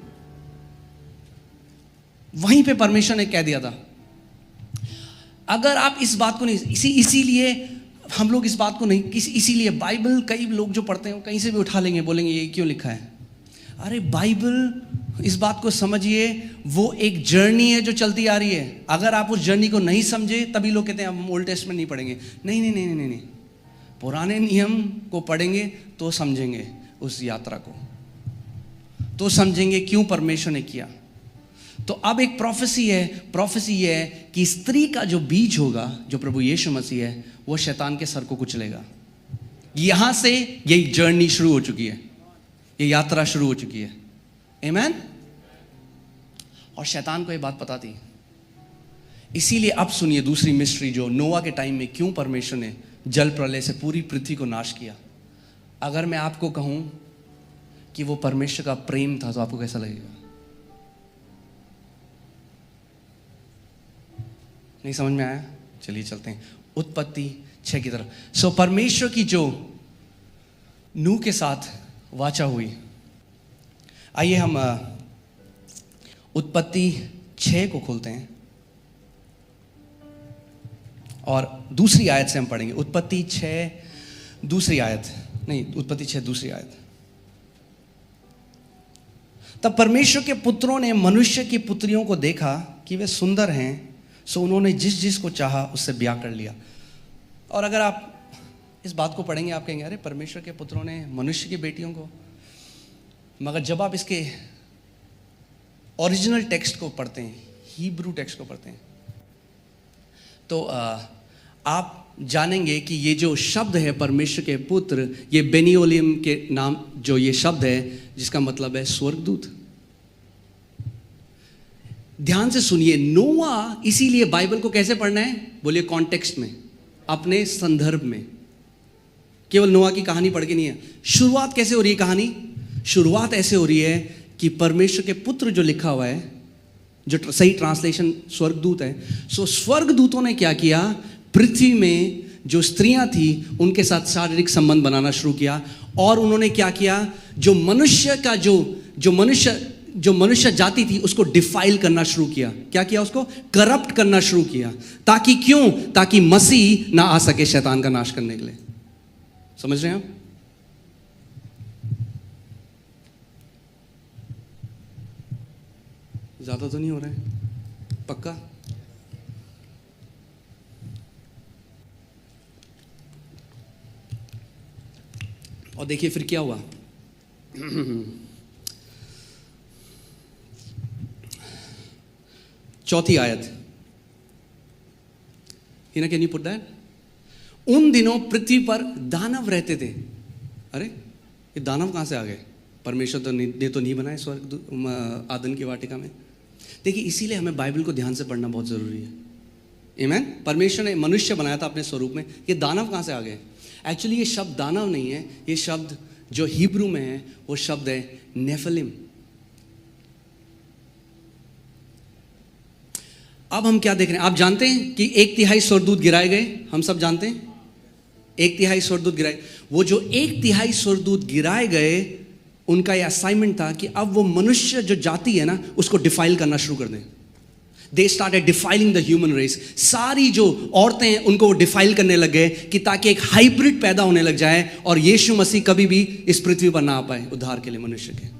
वहीं पे परमेश्वर ने कह दिया था। अगर आप इस बात को नहीं, इसीलिए हम लोग इस बात को नहीं, इसीलिए बाइबल कई लोग जो पढ़ते हैं कहीं से भी उठा लेंगे, बोलेंगे ये क्यों लिखा है। अरे बाइबल, इस बात को समझिए, वो एक जर्नी है जो चलती आ रही है। अगर आप उस जर्नी को नहीं समझे, तभी लोग कहते हैं हम ओल्ड टेस्टमेंट नहीं पढ़ेंगे। नहीं नहीं नहीं नहीं नहीं, पुराने नियम को पढ़ेंगे तो समझेंगे उस यात्रा को, तो समझेंगे क्यों परमेश्वर ने किया। तो अब एक प्रोफेसी ये है कि स्त्री का जो बीज होगा, जो प्रभु यीशु मसीह है, वो शैतान के सर को कुचलेगा। यहां से ये जर्नी शुरू हो चुकी है, ये यात्रा शुरू हो चुकी है। आमेन। और शैतान को ये बात पता थी। इसीलिए अब सुनिए दूसरी मिस्ट्री, जो नोआ के टाइम में क्यों परमेश्वर ने जल प्रलय से पूरी पृथ्वी को नाश किया। अगर मैं आपको कहूं कि वो परमेश्वर का प्रेम था, तो आपको कैसा लगेगा? नहीं समझ में आया? चलिए चलते हैं उत्पत्ति 6 की तरफ। परमेश्वर की जो नूह के साथ वाचा हुई, आइए हम उत्पत्ति 6 को खोलते हैं और दूसरी आयत से हम पढ़ेंगे। उत्पत्ति 6 दूसरी आयत, नहीं, उत्पत्ति 6 दूसरी आयत। तब परमेश्वर के पुत्रों ने मनुष्य की पुत्रियों को देखा कि वे सुंदर हैं, सो उन्होंने जिस जिस को चाहा उससे ब्याह कर लिया। और अगर आप इस बात को पढ़ेंगे, आप कहेंगे अरे परमेश्वर के पुत्रों ने मनुष्य की बेटियों को, मगर जब आप इसके ओरिजिनल टेक्स्ट को पढ़ते हैं, हिब्रू टेक्स्ट को पढ़ते हैं, तो आप जानेंगे कि ये जो शब्द है परमेश्वर के पुत्र, ये बेनियोलिम के नाम जो ये शब्द है, जिसका मतलब है स्वर्गदूत। ध्यान से सुनिए, नोआ, इसीलिए बाइबल को कैसे पढ़ना है? बोलिए कॉन्टेक्स्ट में, अपने संदर्भ में। केवल नोआ की कहानी पढ़ के नहीं है। शुरुआत कैसे हो रही है कहानी? शुरुआत ऐसे हो रही है कि परमेश्वर के पुत्र जो लिखा हुआ है, जो सही ट्रांसलेशन स्वर्गदूत है। सो स्वर्गदूतों ने क्या किया? पृथ्वी में जो स्त्रियां थी उनके साथ शारीरिक संबंध बनाना शुरू किया। और उन्होंने क्या किया? जो मनुष्य का जो मनुष्य जाति थी उसको डिफाइल करना शुरू किया। क्या किया? उसको करप्ट करना शुरू किया। ताकि क्यों? ताकि मसीह ना आ सके शैतान का नाश करने के लिए। समझ रहे हैं आप? ज्यादा तो नहीं हो रहा है? पक्का? और देखिए फिर क्या हुआ। चौथी आयत, कैन यू पुट दैट? उन दिनों पृथ्वी पर दानव रहते थे। अरे ये दानव कहां से आ गए? परमेश्वर तो ने तो नहीं बनाए स्वर्ग आदन की वाटिका में। देखिए इसीलिए हमें बाइबल को ध्यान से पढ़ना बहुत जरूरी है। आमेन। परमेश्वर ने मनुष्य बनाया था अपने स्वरूप में। ये दानव कहां से आ गए? एक्चुअली ये शब्द दानव नहीं है, ये शब्द जो हिब्रू में है वो शब्द है नेफिलिम। अब हम क्या देख रहे हैं? आप जानते हैं कि 1/3 स्वर्गदूत गिराए गए। हम सब जानते हैं 1/3 स्वर्गदूत गिराए। वो जो 1/3 स्वर्गदूत गिराए गए, उनका यह असाइनमेंट था कि अब वो मनुष्य जो जाति है ना, उसको डिफाइल करना शुरू कर दें। They started defiling the human race. सारी जो औरतें हैं उनको वो डिफाइल करने लग गए कि ताकि एक हाइब्रिड पैदा होने लग जाए और यीशु मसीह कभी भी इस पृथ्वी पर ना आ पाए उद्धार के लिए मनुष्य के।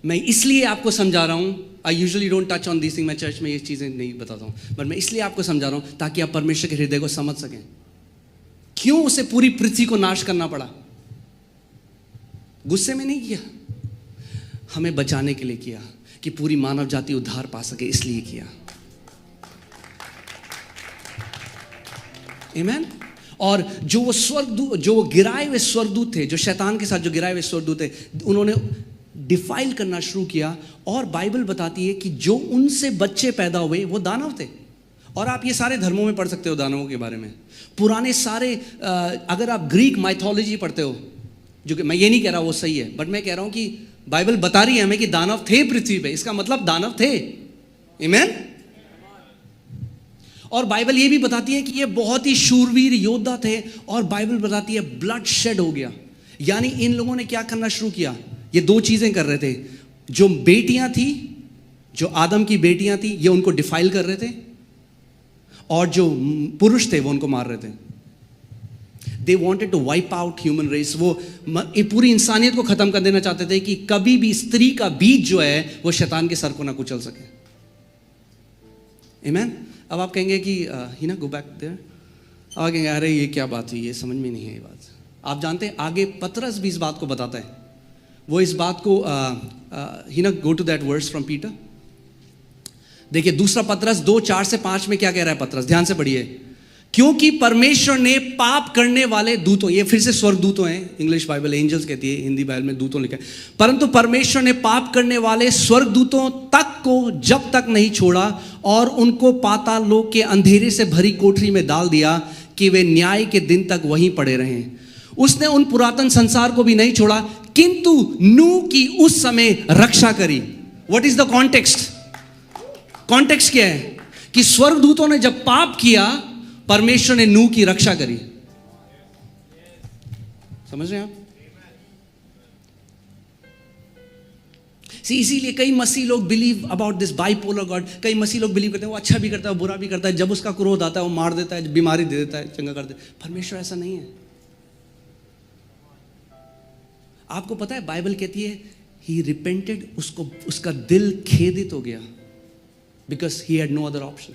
मैं इसलिए आपको समझा रहा हूं, I usually don't touch on this thing, मैं चर्च में ये चीजें नहीं बताता हूं, पर मैं इसलिए आपको समझा रहा हूं ताकि आप परमेश्वर के हृदय को समझ सकें। क्यों उसे पूरी पृथ्वी को नाश करना पड़ा? गुस्से में नहीं किया, हमें बचाने के लिए किया, कि पूरी मानव जाति उद्धार पा सके, इसलिए किया। आमेन। और जो वो स्वर्गदूत, जो वो गिराए हुए स्वर्गदूत थे, जो शैतान के साथ जो गिराए हुए स्वर्गदूत थे, उन्होंने डिफाइल करना शुरू किया। और बाइबल बताती है कि जो उनसे बच्चे पैदा हुए वो दानव थे। और आप ये सारे धर्मों में पढ़ सकते हो दानवों के बारे में। पुराने सारे अगर आप ग्रीक माइथोलॉजी पढ़ते हो, जो कि मैं ये नहीं कह रहा वो सही है, बट मैं कह रहा हूं कि बाइबल बता रही है हमें कि दानव थे पृथ्वी पे, इसका मतलब दानव थे। आमीन। और बाइबल ये भी बताती है कि ये बहुत ही शूरवीर योद्धा थे, और बाइबल बताती है ब्लड शेड हो गया। यानी इन लोगों ने क्या करना शुरू किया, ये दो चीजें कर रहे थे। जो बेटियां थी, जो आदम की बेटियां थी, ये उनको डिफाइल कर रहे थे, और जो पुरुष थे वो उनको मार रहे थे। They wanted to wipe out human race. वो पूरी इंसानियत को खत्म कर देना चाहते थे कि कभी भी स्त्री का बीज जो है वो शैतान के सर को ना कुचल सके। आमीन। अब आप कहेंगे कि ही ना गो बैक देयर, अब कहेंगे अरे ये क्या बात हुई, ये समझ में नहीं है ये बात। आप जानते हैं आगे पतरस भी इस बात को बताता है। वो इस बात को ही ना go to that verse from Peter. देखिए दूसरा पतरस 2:4-5 में क्या कह रहा है पतरस, ध्यान से पढ़िए। क्योंकि परमेश्वर ने पाप करने वाले दूतों, ये फिर से स्वर्गदूतों हैं, इंग्लिश बाइबल एंजल्स कहती है, हिंदी बाइबल में दूतों लिखा है। परंतु परमेश्वर ने पाप करने वाले स्वर्गदूतों तक को जब तक नहीं छोड़ा, और उनको पाताल लोक के अंधेरे से भरी कोठरी में डाल दिया कि वे न्याय के दिन तक वहीं पड़े रहें। उसने उन पुरातन संसार को भी नहीं छोड़ा, किंतु नूह की उस समय रक्षा करी। What is the context? Context क्या है कि स्वर्गदूतों ने जब पाप किया, परमेश्वर ने नूह की रक्षा करी। समझ रहे हैं आप? इसीलिए कई मसीह लोग believe about this bipolar God. कई मसीह लोग बिलीव करते हैं वो अच्छा भी करता है, बुरा भी करता है, जब उसका क्रोध आता है वो मार देता है, बीमारी दे देता है, चंगा कर देता है। परमेश्वर ऐसा नहीं है। आपको पता है बाइबल कहती है ही रिपेंटेड, उसको उसका दिल खेदित हो गया, because he had no other option.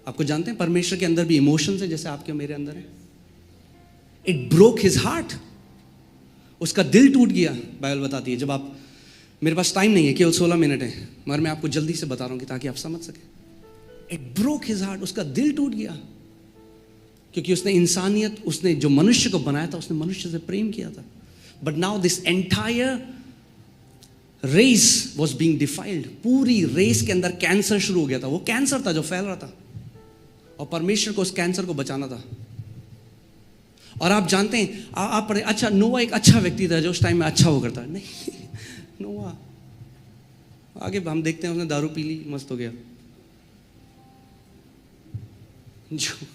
आपको जानते हैं परमेश्वर के अंदर भी इमोशंस है जैसे आपके मेरे अंदर है। इट ब्रोक हिज हार्ट, उसका दिल टूट गया। बाइबल बताती है, जब आप, मेरे पास टाइम नहीं है, केवल 16 मिनट है, मगर मैं आपको जल्दी से बता रहा हूं कि ताकि आप समझ सके। इट ब्रोक हिज हार्ट, उसका दिल टूट गया, क्योंकि उसने इंसानियत, उसने जो मनुष्य को बनाया था, उसने मनुष्य से प्रेम किया था। But now this entire race was being defiled. पूरी रेस के अंदर कैंसर शुरू हो गया था। वो कैंसर था जो फैल रहा था, और परमेश्वर को उस कैंसर को बचाना था। और आप जानते हैं, आप पढ़े, अच्छा नोआ एक अच्छा व्यक्ति था जो उस टाइम में अच्छा हो करता, नहीं नोआ आगे हम देखते हैं उसने दारू पी ली, मस्त हो गया। जो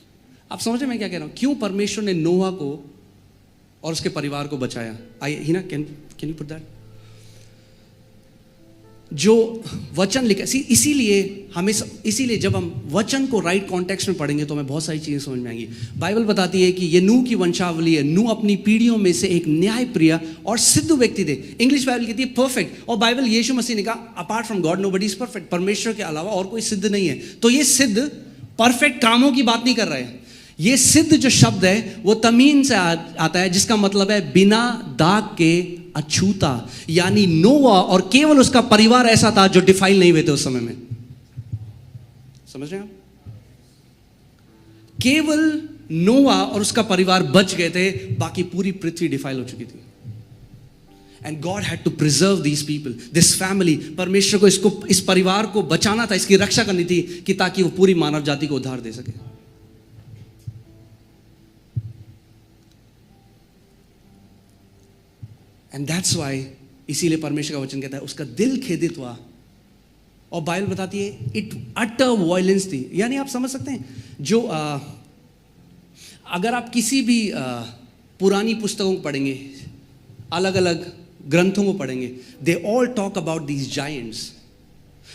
आप समझ रहे मैं क्या कह रहा हूं? क्यों परमेश्वर ने नोआ को और उसके परिवार को बचाया? आई ही ना, कैन यू पुट दैट? जो वचन लिखा, इसीलिए जब हम वचन को राइट कॉन्टेक्स्ट में पढ़ेंगे तो हमें बहुत सारी चीजें समझ में आएंगी। बाइबल बताती है कि ये नूह की वंशावली है। नूह अपनी पीढ़ियों में से एक न्यायप्रिय और सिद्ध व्यक्ति थे। इंग्लिश बाइबल कहती है परफेक्ट, और बाइबल यीशु मसीह ने कहा apart from God nobody is perfect. परमेश्वर के अलावा और कोई सिद्ध नहीं है। तो ये सिद्ध परफेक्ट कामों की बात नहीं कर रहे हैं। ये सिद्ध जो शब्द है वो तमीन से आता है, जिसका मतलब है बिना दाग के अछूता। यानी नोआ और केवल उसका परिवार ऐसा था जो डिफाइल नहीं हुए थे उस समय में। समझ रहे हैं आप? केवल नोआ और उसका परिवार बच गए थे, बाकी पूरी पृथ्वी डिफाइल हो चुकी थी। And God had to preserve these people, this family. परमेश्वर को इस परिवार को बचाना था, इसकी रक्षा करनी थी, कि ताकि वो पूरी मानव जाति को उद्धार दे सके। एंड दैट्स वाई, इसीलिए परमेश्वर का वचन कहता है उसका दिल खेदित हुआ। और बाइबल बताती है इट अटर वायलेंस थी। यानी आप समझ सकते हैं, जो अगर आप किसी भी पुरानी पुस्तकों को पढ़ेंगे, अलग अलग ग्रंथों को पढ़ेंगे, they all talk about these giants.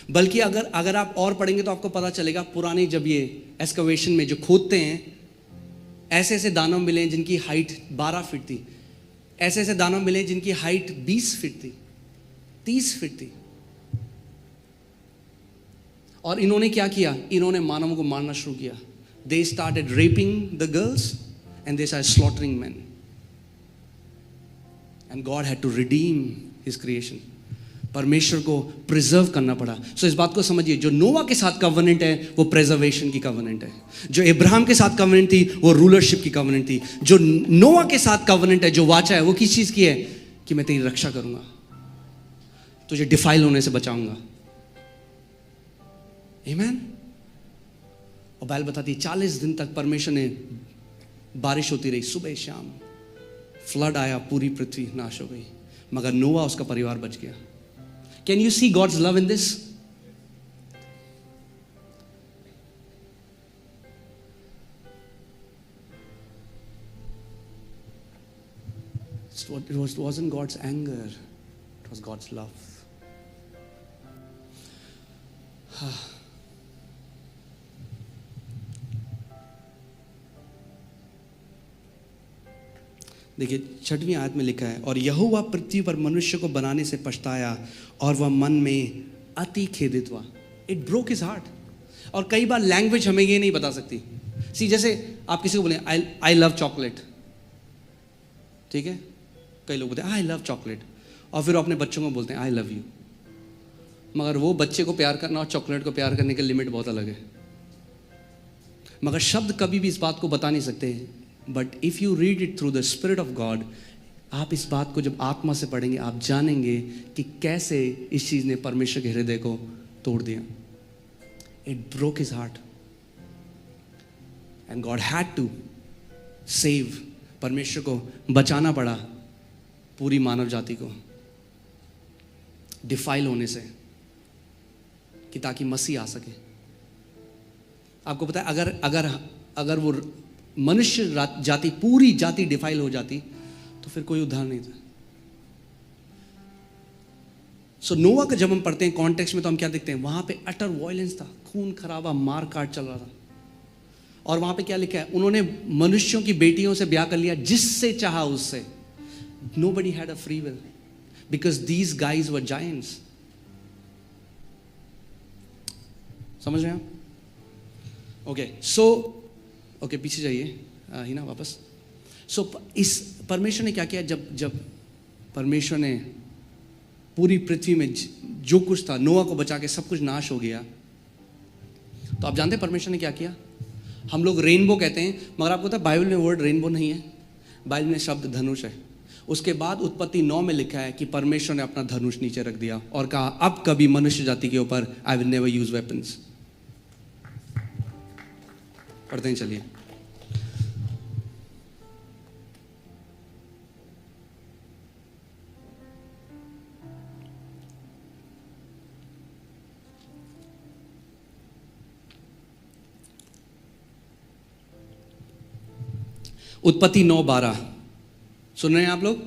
बल्कि अगर आप और पढ़ेंगे तो आपको पता चलेगा, पुराने जब ये एक्सकवेशन में जो खोदते हैं, ऐसे ऐसे दानव मिले जिनकी हाइट 12 फीट थी, ऐसे ऐसे दानव मिले जिनकी हाइट 20 फीट थी, 30 फीट थी। और इन्होंने क्या किया? इन्होंने मानवों को मारना शुरू किया। They started raping the girls and they started slaughtering man, and God had to redeem his creation. परमेश्वर को प्रिजर्व करना पड़ा। सो इस बात को समझिए, जो नोआ के साथ कवनेंट है वो प्रिजर्वेशन की कवनेंट है। जो इब्राहिम के साथ कवनेंट थी वो रूलरशिप की कवनेंट थी। जो नोआ के साथ कवनेंट है, जो वाचा है, वो किस चीज की है? कि मैं तेरी रक्षा करूंगा, तुझे डिफाइल होने से बचाऊंगा। आमीन। और बाइबल बताती है 40 दिन तक परमेश्वर ने बारिश होती रही, सुबह शाम। फ्लड आया, पूरी पृथ्वी नाश हो गई, मगर नोआ उसका परिवार बच गया। Can you see God's love in this? It wasn't God's anger, it was God's love. देखिए 6वीं आयत में लिखा है, और यहोवा पृथ्वी पर मनुष्य को बनाने से पछताया और वह मन में अति खेदित हुआ। It broke his heart. और कई बार लैंग्वेज हमें ये नहीं बता सकती। सी जैसे आप किसी को बोले आई लव चॉकलेट, ठीक है, कई लोग बोलते हैं आई लव चॉकलेट, और फिर अपने बच्चों को बोलते हैं आई लव यू। मगर वो बच्चे को प्यार करना और चॉकलेट को प्यार करने की लिमिट बहुत अलग है। मगर शब्द कभी भी इस बात को बता नहीं सकते। But if you read it through the spirit of God, आप इस बात को जब आत्मा से पढ़ेंगे, आप जानेंगे कि कैसे इस चीज़ ने परमेश्वर के हृदय को तोड़ दिया। It broke his heart and God had to save. परमेश्वर को बचाना पड़ा पूरी मानव जाति को डिफाइल होने से, कि ताकि मसीह आ सके। आपको पता है अगर अगर अगर वो मनुष्य जाति, पूरी जाति डिफाइल हो जाती तो फिर कोई उद्धार नहीं था। सो नोआ का जब हम पढ़ते हैं कॉन्टेक्स्ट में, तो हम क्या देखते हैं? वहां पे अटर वायलेंस था, खून खराबा, मार काट चल रहा था। और वहां पे क्या लिखा है? उन्होंने मनुष्यों की बेटियों से ब्याह कर लिया, जिससे चाहा उससे। Nobody had a free will because these guys were giants. समझ रहे हैं आप? ओके, सो ओके, पीछे जाइए ही ना वापस। सो इस परमेश्वर ने क्या किया? जब परमेश्वर ने पूरी पृथ्वी में जो कुछ था, नोआ को बचा के सब कुछ नाश हो गया, तो आप जानते हैं परमेश्वर ने क्या किया? हम लोग रेनबो कहते हैं, मगर आपको पता है बाइबल में वर्ड रेनबो नहीं है, बाइबल में शब्द धनुष है। उसके बाद उत्पत्ति 9 में लिखा है कि परमेश्वर ने अपना धनुष नीचे रख दिया और कहा अब कभी मनुष्य जाति के ऊपर I will never use weapons. पढ़ते हैं, चलिए। उत्पत्ति 9:12 सुन रहे हैं आप लोग?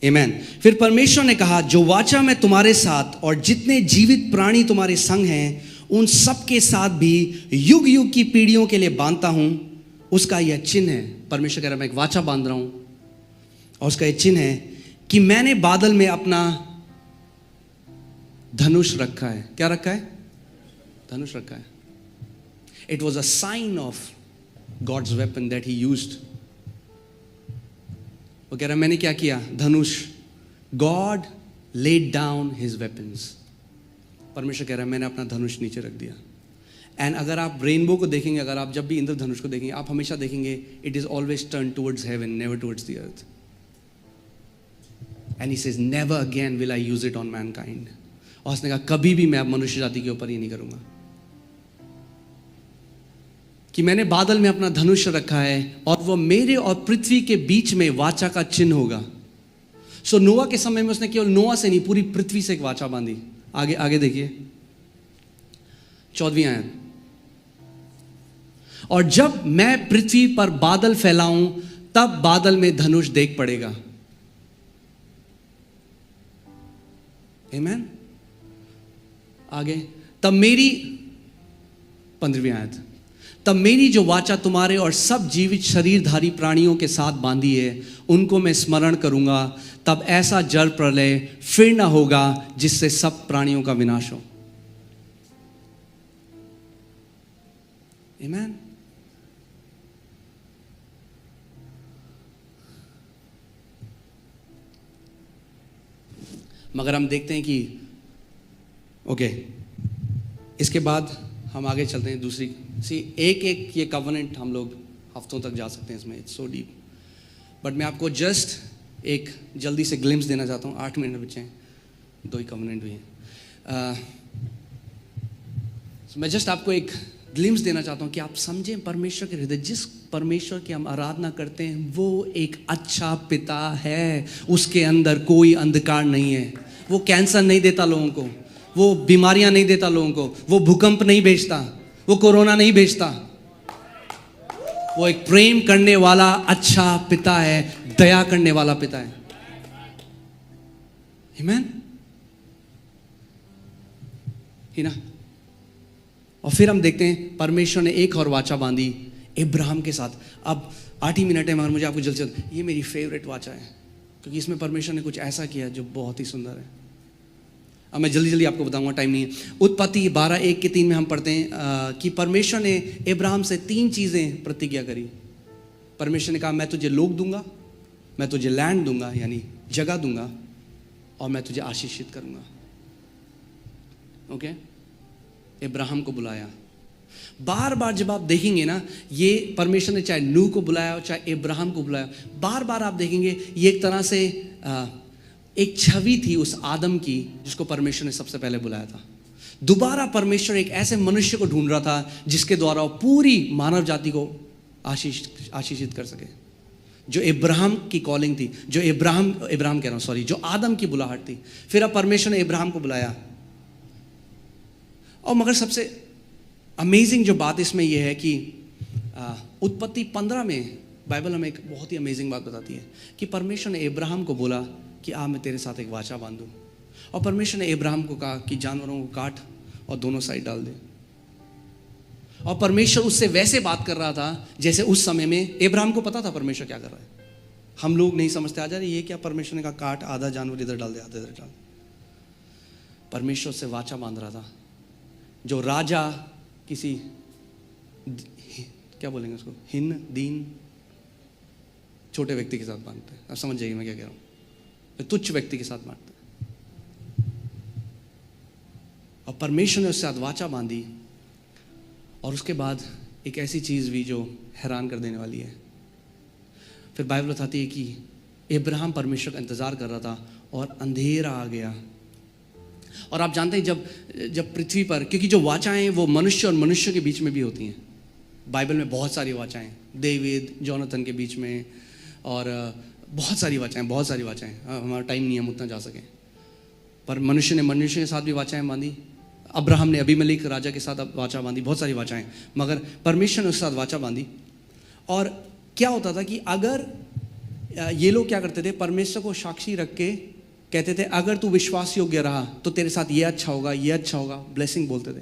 आमीन। फिर परमेश्वर ने कहा, जो वाचा मैं तुम्हारे साथ और जितने जीवित प्राणी तुम्हारे संग हैं उन सब के साथ भी युग युग की पीढ़ियों के लिए बांधता हूं, उसका यह चिन्ह है। परमेश्वर कह रहा है मैं एक वाचा बांध रहा हूं और उसका यह चिन्ह है कि मैंने बादल में अपना धनुष रखा है। क्या रखा है? धनुष रखा है। It was a sign of God's weapon that he used. वो कह रहा है मैंने क्या किया? धनुष। God laid down his weapons. परमेश्वर कह रहा है मैंने अपना धनुष नीचे रख दिया। एंड अगर आप रेनबो को देखेंगे, अगर आप जब भी इंद्रधनुष को देखेंगे, आप हमेशा देखेंगे it is always turn towards heaven, never towards the earth. And he says never again will I use it on mankind. और उसने कहा कभी भी मैं मनुष्य जाति के ऊपर ये नहीं करूंगा। कि मैंने बादल में अपना धनुष रखा है और वह मेरे और पृथ्वी के बीच में वाचा का चिन्ह होगा। सो नोआ के समय में उसने केवल नोआ से नहीं, पूरी पृथ्वी से एक वाचा बांधी। आगे आगे देखिए 14वीं आयत। और जब मैं पृथ्वी पर बादल फैलाऊं तब बादल में धनुष देख पड़ेगा। आमीन। आगे, तब मेरी 15वीं आयत। तब मेरी जो वाचा तुम्हारे और सब जीवित शरीरधारी प्राणियों के साथ बांधी है उनको मैं स्मरण करूंगा। तब ऐसा जल प्रलय फिर न होगा जिससे सब प्राणियों का विनाश हो। आमीन। मगर हम देखते हैं कि ओके, इसके बाद हम आगे चलते हैं दूसरी एक एक ये कवनेंट हम लोग हफ्तों तक जा सकते हैं इसमें, इट्स सो डीप। बट मैं आपको जस्ट एक जल्दी से ग्लिम्स देना चाहता हूँ। 8 मिनट बचे हैं, 2 ही कवनेंट हुई हैं। मैं जस्ट आपको एक ग्लिम्स देना चाहता हूँ कि आप समझें परमेश्वर के हृदय, जिस परमेश्वर की हम आराधना करते हैं वो एक अच्छा पिता है। उसके अंदर कोई अंधकार नहीं है। वो कैंसर नहीं देता लोगों को, वो बीमारियां नहीं देता लोगों को, वो भूकंप नहीं भेजता, वो कोरोना नहीं भेजता। वो एक प्रेम करने वाला अच्छा पिता है, दया करने वाला पिता है। आमीन। ही ना। और फिर हम देखते हैं परमेश्वर ने एक और वाचा बांधी इब्राहिम के साथ। अब 8 ही मिनट है मगर मुझे आपको जल्दी से, ये मेरी फेवरेट वाचा है क्योंकि इसमें परमेश्वर ने कुछ ऐसा किया जो बहुत ही सुंदर है। अब मैं जल्दी जल्दी आपको बताऊंगा, टाइम नहीं है। उत्पत्ति 12:1-3 में हम पढ़ते हैं कि परमेश्वर ने इब्राहिम से 3 चीज़ें प्रतिज्ञा करी। परमेश्वर ने कहा मैं तुझे लोग दूंगा, मैं तुझे लैंड दूंगा यानी जगह दूंगा, और मैं तुझे आशीषित करूंगा। ओके। इब्राहिम को बुलाया। बार बार जब आप देखेंगे ना, ये परमेश्वर ने चाहे नूह को बुलाया और चाहे इब्राहिम को बुलाया, बार बार आप देखेंगे ये एक तरह से एक छवि थी उस आदम की जिसको परमेश्वर ने सबसे पहले बुलाया था। दोबारा परमेश्वर एक ऐसे मनुष्य को ढूंढ रहा था जिसके द्वारा वो पूरी मानव जाति को आशीषित कर सके। जो इब्राहिम की कॉलिंग थी, जो इब्राहिम कह रहा हूँ सॉरी, जो आदम की बुलाहट थी। फिर अब परमेश्वर ने इब्राहिम को बुलाया। और मगर सबसे अमेजिंग जो बात इसमें यह है कि उत्पत्ति 15 में बाइबल हमें एक बहुत ही अमेजिंग बात बताती है कि परमेश्वर ने इब्राहिम को बोला कि मैं तेरे साथ एक वाचा बांधूं। और परमेश्वर ने इब्राहिम को कहा कि जानवरों को काट और दोनों साइड डाल दे। और परमेश्वर उससे वैसे बात कर रहा था जैसे उस समय में इब्राहिम को पता था परमेश्वर क्या कर रहा है। हम लोग नहीं समझते, आ जा रही ये क्या, परमेश्वर ने कहा काट, आधा जानवर इधर डाल दे, आधा इधर डाल। परमेश्वर से वाचा बांध रहा था। जो राजा किसी क्या बोलेंगे उसको, हिन दीन छोटे व्यक्ति के साथ बांधते हैं। अब समझ जाइए मैं क्या कह रहा हूं। तुच्छ व्यक्ति के साथ बांधते हैं। और परमेश्वर ने उससे वाचा बांधी। और उसके बाद एक ऐसी चीज भी जो हैरान कर देने वाली है। फिर बाइबल बताती है कि इब्राहिम परमेश्वर का इंतजार कर रहा था और अंधेरा आ गया। और आप जानते हैं जब पृथ्वी पर, क्योंकि जो वाचाएं हैं वो मनुष्य और मनुष्य के बीच में भी होती हैं। बाइबल में बहुत सारी वाचाएं, डेविड जोनाथन के बीच में, और बहुत सारी वाचाएं। हमारा टाइम नहीं है हम उतना जा सकें। पर मनुष्य ने मनुष्य के साथ भी वाचाएं बांधी। अब्राहम ने अबीमेलेक राजा के साथ वाचा बांधी, बहुत सारी वाचाएं। मगर परमेश्वर ने उसके साथ वाचा बांधी। और क्या होता था कि अगर ये लोग क्या करते थे, परमेश्वर को साक्षी रख के कहते थे अगर तू विश्वास योग्य रहा तो तेरे साथ ये अच्छा होगा, ये अच्छा होगा, ब्लेसिंग बोलते थे।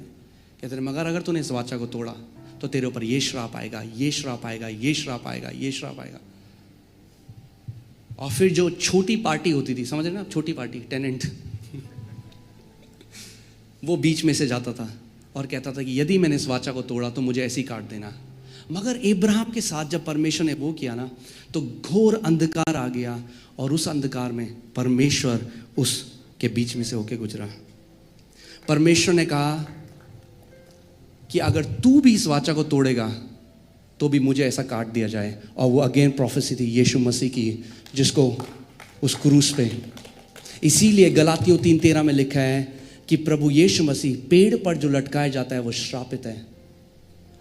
कहते थे मगर अगर तूने इस वाचा को तोड़ा तो तेरे ऊपर ये श्राप आएगा, ये श्राप आएगा, ये श्राप आएगा, ये श्राप आएगा। और फिर जो छोटी पार्टी होती थी, समझ रहे ना, छोटी पार्टी टेनेंट वो बीच में से जाता था और कहता था कि यदि मैंने इस वाचा को तोड़ा तो मुझे ऐसे ही काट देना। मगर इब्राहिम के साथ जब परमेश्वर ने वो किया ना, तो घोर अंधकार आ गया और उस अंधकार में परमेश्वर उसके बीच में से होके गुजरा। परमेश्वर ने कहा कि अगर तू भी इस वाचा को तोड़ेगा तो भी मुझे ऐसा काट दिया जाए। और वो अगेन प्रोफेसी थी यीशु मसीह की, जिसको उस क्रूस पे, इसीलिए गलातियों 3:13 में लिखा है कि प्रभु यीशु मसीह पेड़ पर जो लटकाया जाता है वो श्रापित है।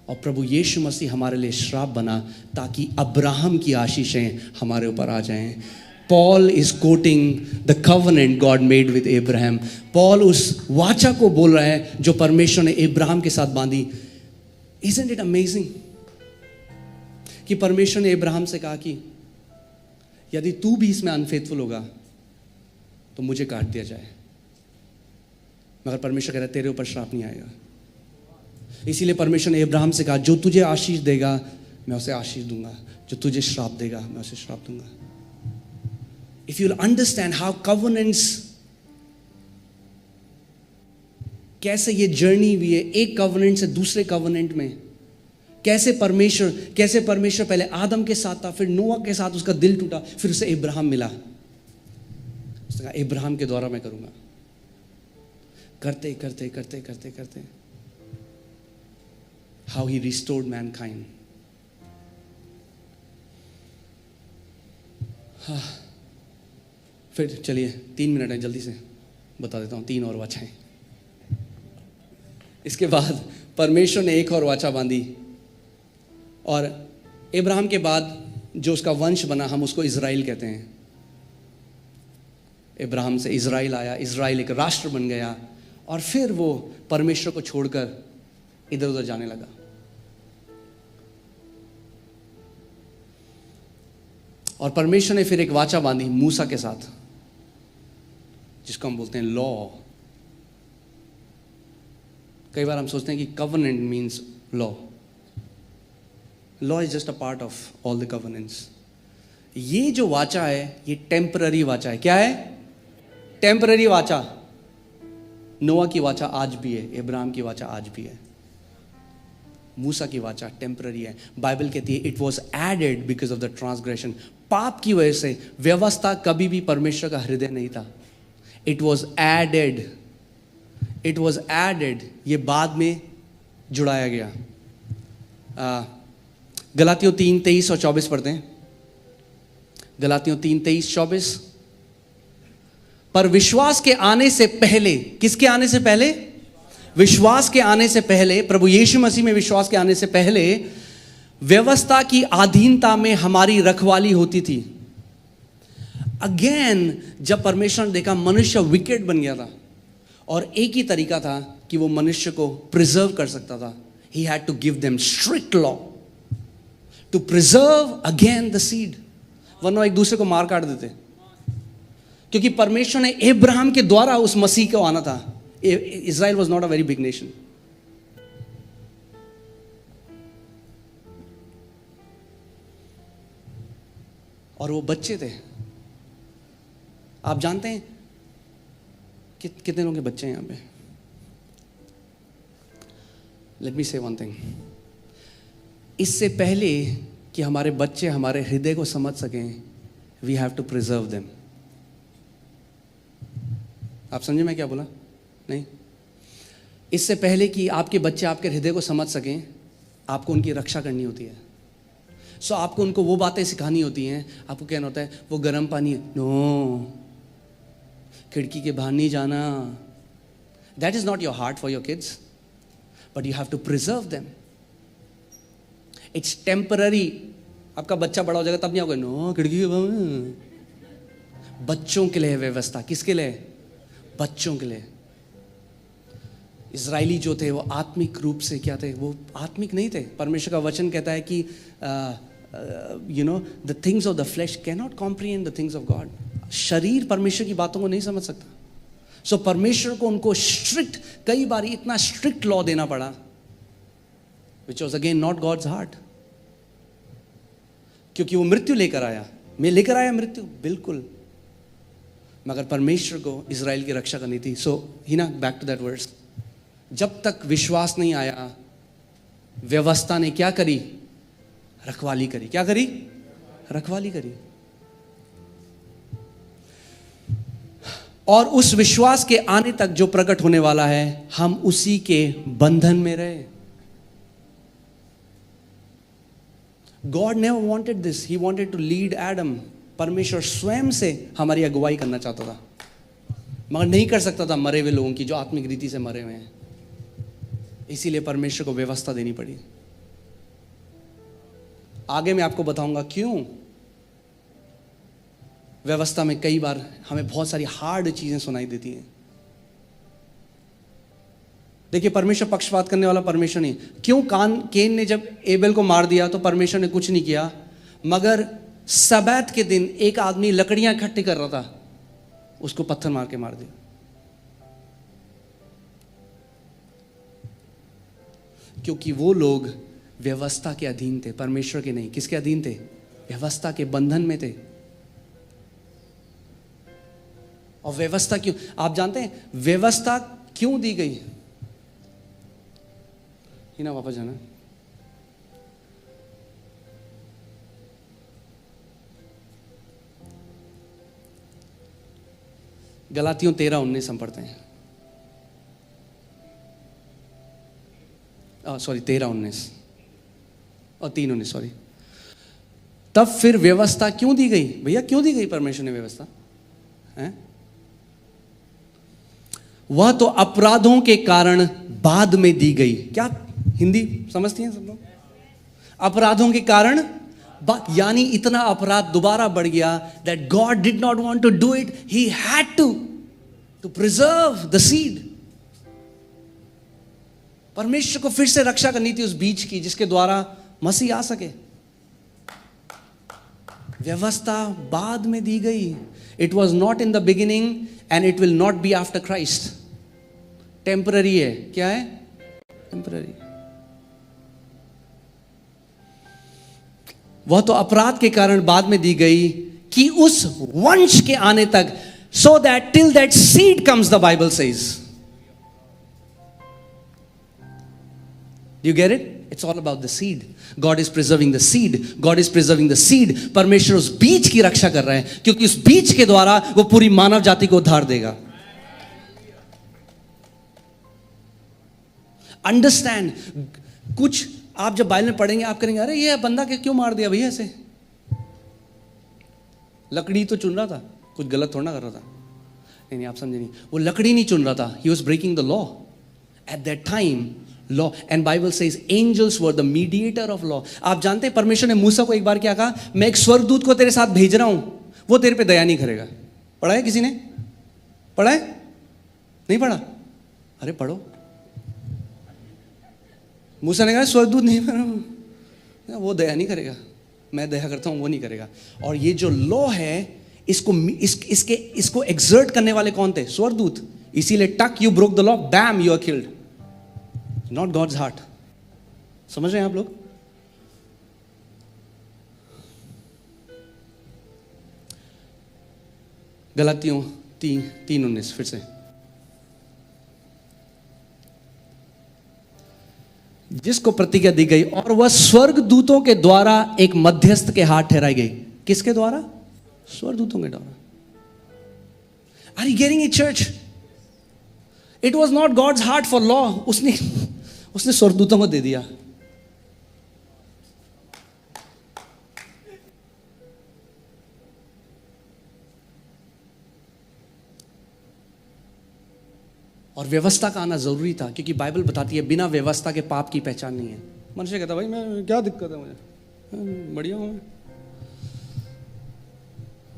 और प्रभु यीशु मसीह हमारे लिए श्राप बना ताकि अब्राहम की आशीषें हमारे ऊपर आ जाएं। Paul is coating the covenant God made with Abraham. Paul उस वाचा को बोल रहा है जो परमेश्वर ने इब्राहिम के साथ बांधी। इजंट इट अमेजिंग कि परमेश्वर ने इब्राहिम से कहा कि यदि तू भी इसमें अनफेथफुल होगा तो मुझे काट दिया जाए। मगर परमेश्वर कह रहा है तेरे ऊपर श्राप नहीं आएगा। इसीलिए परमेश्वर ने इब्राहिम से कहा जो तुझे आशीष देगा मैं उसे आशीष दूंगा, जो तुझे श्राप देगा मैं उसे श्राप दूंगा। If you will understand how covenants, कैसे ये जर्नी हुई है एक कवनेंट से दूसरे कवनेंट में, कैसे परमेश्वर पहले आदम के साथ था, फिर नोआ के साथ उसका दिल टूटा, फिर उसे इब्राहिम मिला। उसने कहा इब्राहिम के द्वारा मैं करूंगा। करते करते करते करते करते हाउ ही रिस्टोर्ड मैनकाइंड। फिर चलिए 3 मिनट है, जल्दी से बता देता हूं 3 और वाचाएं। इसके बाद परमेश्वर ने एक और वाचा बांधी, और इब्राहिम के बाद जो उसका वंश बना, हम उसको इज़राइल कहते हैं। इब्राहिम से इज़राइल आया, इज़राइल एक राष्ट्र बन गया, और फिर वो परमेश्वर को छोड़कर इधर उधर जाने लगा। और परमेश्वर ने फिर एक वाचा बांधी मूसा के साथ, जिसको हम बोलते हैं लॉ। कई बार हम सोचते हैं कि covenant means law. Law is just a part of all the covenants. ये जो वाचा है ये टेम्पररी वाचा है। क्या है? टेम्पररी वाचा। नोआ की वाचा आज भी है, इब्राहिम की वाचा आज भी है, मूसा की वाचा टेम्पररी है। बाइबल कहती है it was added because of the transgression. पाप की वजह से व्यवस्था कभी भी परमेश्वर का हृदय नहीं था। It was added, it was added, ये बाद में जुड़ाया गया। गलातियों 3:23 और 24 पढ़ते हैं। गलातियों 3:23-24। पर विश्वास के आने से पहले, किसके आने से पहले? विश्वास के आने से पहले, प्रभु यीशु मसीह में विश्वास के आने से पहले व्यवस्था की अधीनता में हमारी रखवाली होती थी। अगेन जब परमेश्वर ने देखा मनुष्य विकेट बन गया था, और एक ही तरीका था कि वो मनुष्य को प्रिजर्व कर सकता था, he had to give them strict law to preserve again the seed, वरना एक दूसरे को मार काट देते। क्योंकि परमेश्वर ने इब्राहिम के द्वारा उस मसीह को आना था। Israel was not a very big nation. और वो बच्चे थे। आप जानते हैं कितने लोगों के बच्चे हैं यहां पे? लेट मी से वन थिंग। इससे पहले कि हमारे बच्चे हमारे हृदय को समझ सकें, we have to preserve them. आप समझे मैं क्या बोला? नहीं। इससे पहले कि आपके बच्चे आपके हृदय को समझ सकें, आपको उनकी रक्षा करनी होती है। सो आपको उनको वो बातें सिखानी होती हैं। आपको कहना होता है वो गर्म पानी है, नो, खिड़की के बाहर नहीं जाना। That is not your heart for your kids, but you have to preserve them. It's temporary. आपका बच्चा बड़ा हो जाएगा तब नहीं होगा, नो खिड़की के बाहर। बच्चों के लिए व्यवस्था। किसके लिए? बच्चों के लिए। इज़राइली जो थे वो आत्मिक रूप से क्या थे? वो आत्मिक नहीं थे। परमेश्वर का वचन कहता है कि the things of the flash can not comprehend the things of God. शरीर परमेश्वर की बातों को नहीं समझ सकता। सो परमेश्वर को उनको स्ट्रिक्ट, कई बार इतना स्ट्रिक्ट लॉ देना पड़ा, which was again not God's heart. क्योंकि वो मृत्यु लेकर आया। मैं लेकर आया मृत्यु, बिल्कुल, मगर परमेश्वर को इज़राइल की रक्षा करनी थी। सो ही ना, बैक टू दैट वर्ड्स, जब तक विश्वास नहीं आया, व्यवस्था ने क्या करी? रखवाली करी। क्या करी? रखवाली करी। और उस विश्वास के आने तक जो प्रकट होने वाला है, हम उसी के बंधन में रहे। God never wanted this, he wanted to lead Adam. परमेश्वर स्वयं से हमारी अगुवाई करना चाहता था, मगर नहीं कर सकता था मरे हुए लोगों की, जो आत्मिक रीति से मरे हुए हैं। इसीलिए परमेश्वर को व्यवस्था देनी पड़ी। आगे मैं आपको बताऊंगा क्यों व्यवस्था में कई बार हमें बहुत सारी हार्ड चीजें सुनाई देती हैं। देखिए, परमेश्वर पक्षपात करने वाला परमेश्वर नहीं। क्यों केन ने जब एबेल को मार दिया तो परमेश्वर ने कुछ नहीं किया, मगर सबत के दिन एक आदमी लकड़ियां इकट्ठी कर रहा था, उसको पत्थर मार के मार दिया। क्योंकि वो लोग व्यवस्था के अधीन थे, परमेश्वर के नहीं। किसके अधीन थे? व्यवस्था के बंधन में थे। और व्यवस्था क्यों? आप जानते हैं व्यवस्था क्यों दी गई? ही ना, वापस जाना। गलातियों 13:19 हम पढ़ते हैं। सॉरी 13:19 और 3:19, सॉरी। तब फिर व्यवस्था क्यों दी गई? भैया क्यों दी गई परमेश्वर ने व्यवस्था? है वह तो अपराधों के कारण बाद में दी गई। क्या हिंदी समझती हैं सब लोग? अपराधों के कारण, यानी इतना अपराध दोबारा बढ़ गया that God did not want to do it, he had to preserve the seed. परमेश्वर को फिर से रक्षा करनी थी उस बीज की जिसके द्वारा मसीह आ सके। व्यवस्था बाद में दी गई। It was not in the beginning and it will not be after Christ. Temporary है। क्या है? टेम्पररी। वह तो अपराध के कारण बाद में दी गई कि उस वंश के आने तक, so that till that seed comes, the Bible says. You get it? It's all about the seed. God is preserving the seed. God is preserving the seed. परमेश्वर उस बीज की रक्षा कर रहा है क्योंकि उस बीज के द्वारा वो पूरी मानव जाति को उद्धार देगा। अंडरस्टैंड, कुछ आप जब बाइबल में पढ़ेंगे आप करेंगे अरे ये बंदा के क्यों मार दिया भैया ऐसे? लकड़ी तो चुन रहा था, कुछ गलत थोड़ा ना कर रहा था। नहीं, आप समझे नहीं। वो लकड़ी नहीं चुन रहा था, he was breaking the law at that time. Law and Bible says angels were the mediator of law. आप जानते हैं परमेश्वर ने मूसा को एक बार क्या कहा? मैं एक स्वर्गदूत को तेरे साथ भेज रहा हूं, वो तेरे पे दया नहीं करेगा। पढ़ा है किसी ने? पढ़ा है? नहीं पढ़ा? अरे पढ़ो। मूसा ने कहा स्वर्गदूत नहीं, वो दया नहीं करेगा, मैं दया करता हूं, वो नहीं करेगा। और ये जो लॉ है इसको एक्सर्ट करने वाले कौन थे? स्वर्गदूत। इसीलिए टक, you broke the law, bam, you are killed. Not God's heart. समझ रहे हैं आप लोग? गलातियों 3:19 फिर से, जिसको प्रतिज्ञा दी गई और वह स्वर्गदूतों के द्वारा एक मध्यस्थ के हाथ ठहराई गई। किसके द्वारा? स्वर्गदूतों के द्वारा। Are you getting it church? It was not God's heart for law. उसने स्वर्गदूतों को दे दिया। और व्यवस्था का आना जरूरी था क्योंकि बाइबल बताती है बिना व्यवस्था के पाप की पहचान नहीं है। मनुष्य कहता भाई मैं क्या दिक्कत है, मुझे बढ़िया हूं मैं।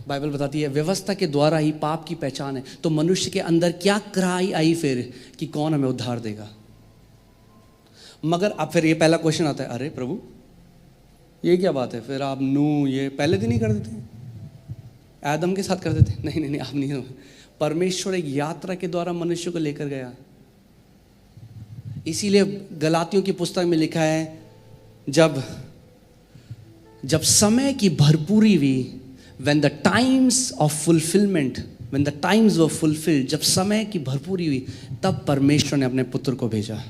बाइबल बताती है व्यवस्था के द्वारा ही पाप की पहचान है। तो मनुष्य के अंदर क्या क्राई आई फिर कि कौन हमें उद्धार देगा? मगर अब फिर ये पहला क्वेश्चन आता है, अरे प्रभु ये क्या बात है? फिर आप ये पहले दिन नहीं कर देते? आदम के साथ कर देते? नहीं, आप नहीं। परमेश्वर एक यात्रा के द्वारा मनुष्य को लेकर गया। इसीलिए गलातियों की पुस्तक में लिखा है जब समय की भरपूरी हुई, when the times of fulfillment, when the times were fulfilled, जब समय की भरपूरी हुई तब परमेश्वर ने अपने पुत्र को भेजा।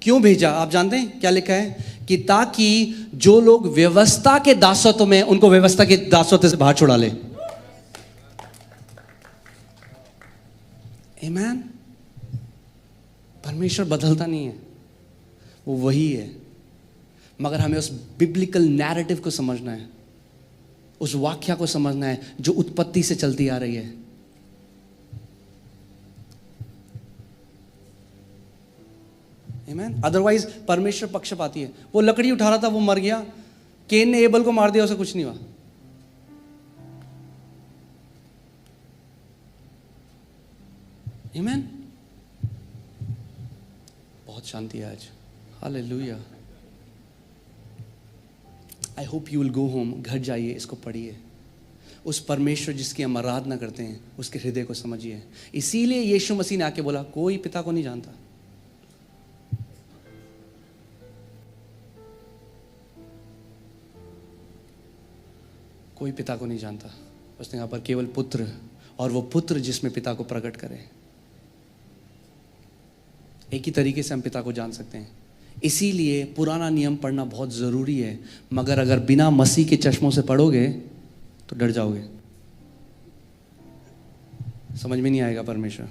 क्यों भेजा आप जानते हैं? क्या लिखा है कि ताकि जो लोग व्यवस्था के दासत्व में, उनको व्यवस्था के दासत्व से बाहर छुड़ा ले। आमीन। परमेश्वर बदलता नहीं है, वो वही है, मगर हमें उस बिब्लिकल नैरेटिव को समझना है, उस वाक्या को समझना है जो उत्पत्ति से चलती आ रही है। आमीन। अदरवाइज परमेश्वर पक्षपाती है। वो लकड़ी उठा रहा था, वो मर गया, केन ने एबल को मार दिया, उसे कुछ नहीं हुआ। आमीन। बहुत शांति है आज। Hallelujah. I hope you will go home. घर जाइए, इसको पढ़िए, उस परमेश्वर जिसकी हम आराधना करते हैं उसके हृदय को समझिए। इसीलिए यीशु मसीह ने आके बोला कोई पिता को नहीं जानता। कोई पिता को नहीं जानता। उसने यहाँ पर केवल पुत्र, और वो पुत्र जिसमें पिता को प्रकट करे। एक ही तरीके से हम पिता को जान सकते हैं। इसीलिए पुराना नियम पढ़ना बहुत ज़रूरी है, मगर अगर बिना मसीह के चश्मों से पढ़ोगे तो डर जाओगे, समझ में नहीं आएगा परमेश्वर।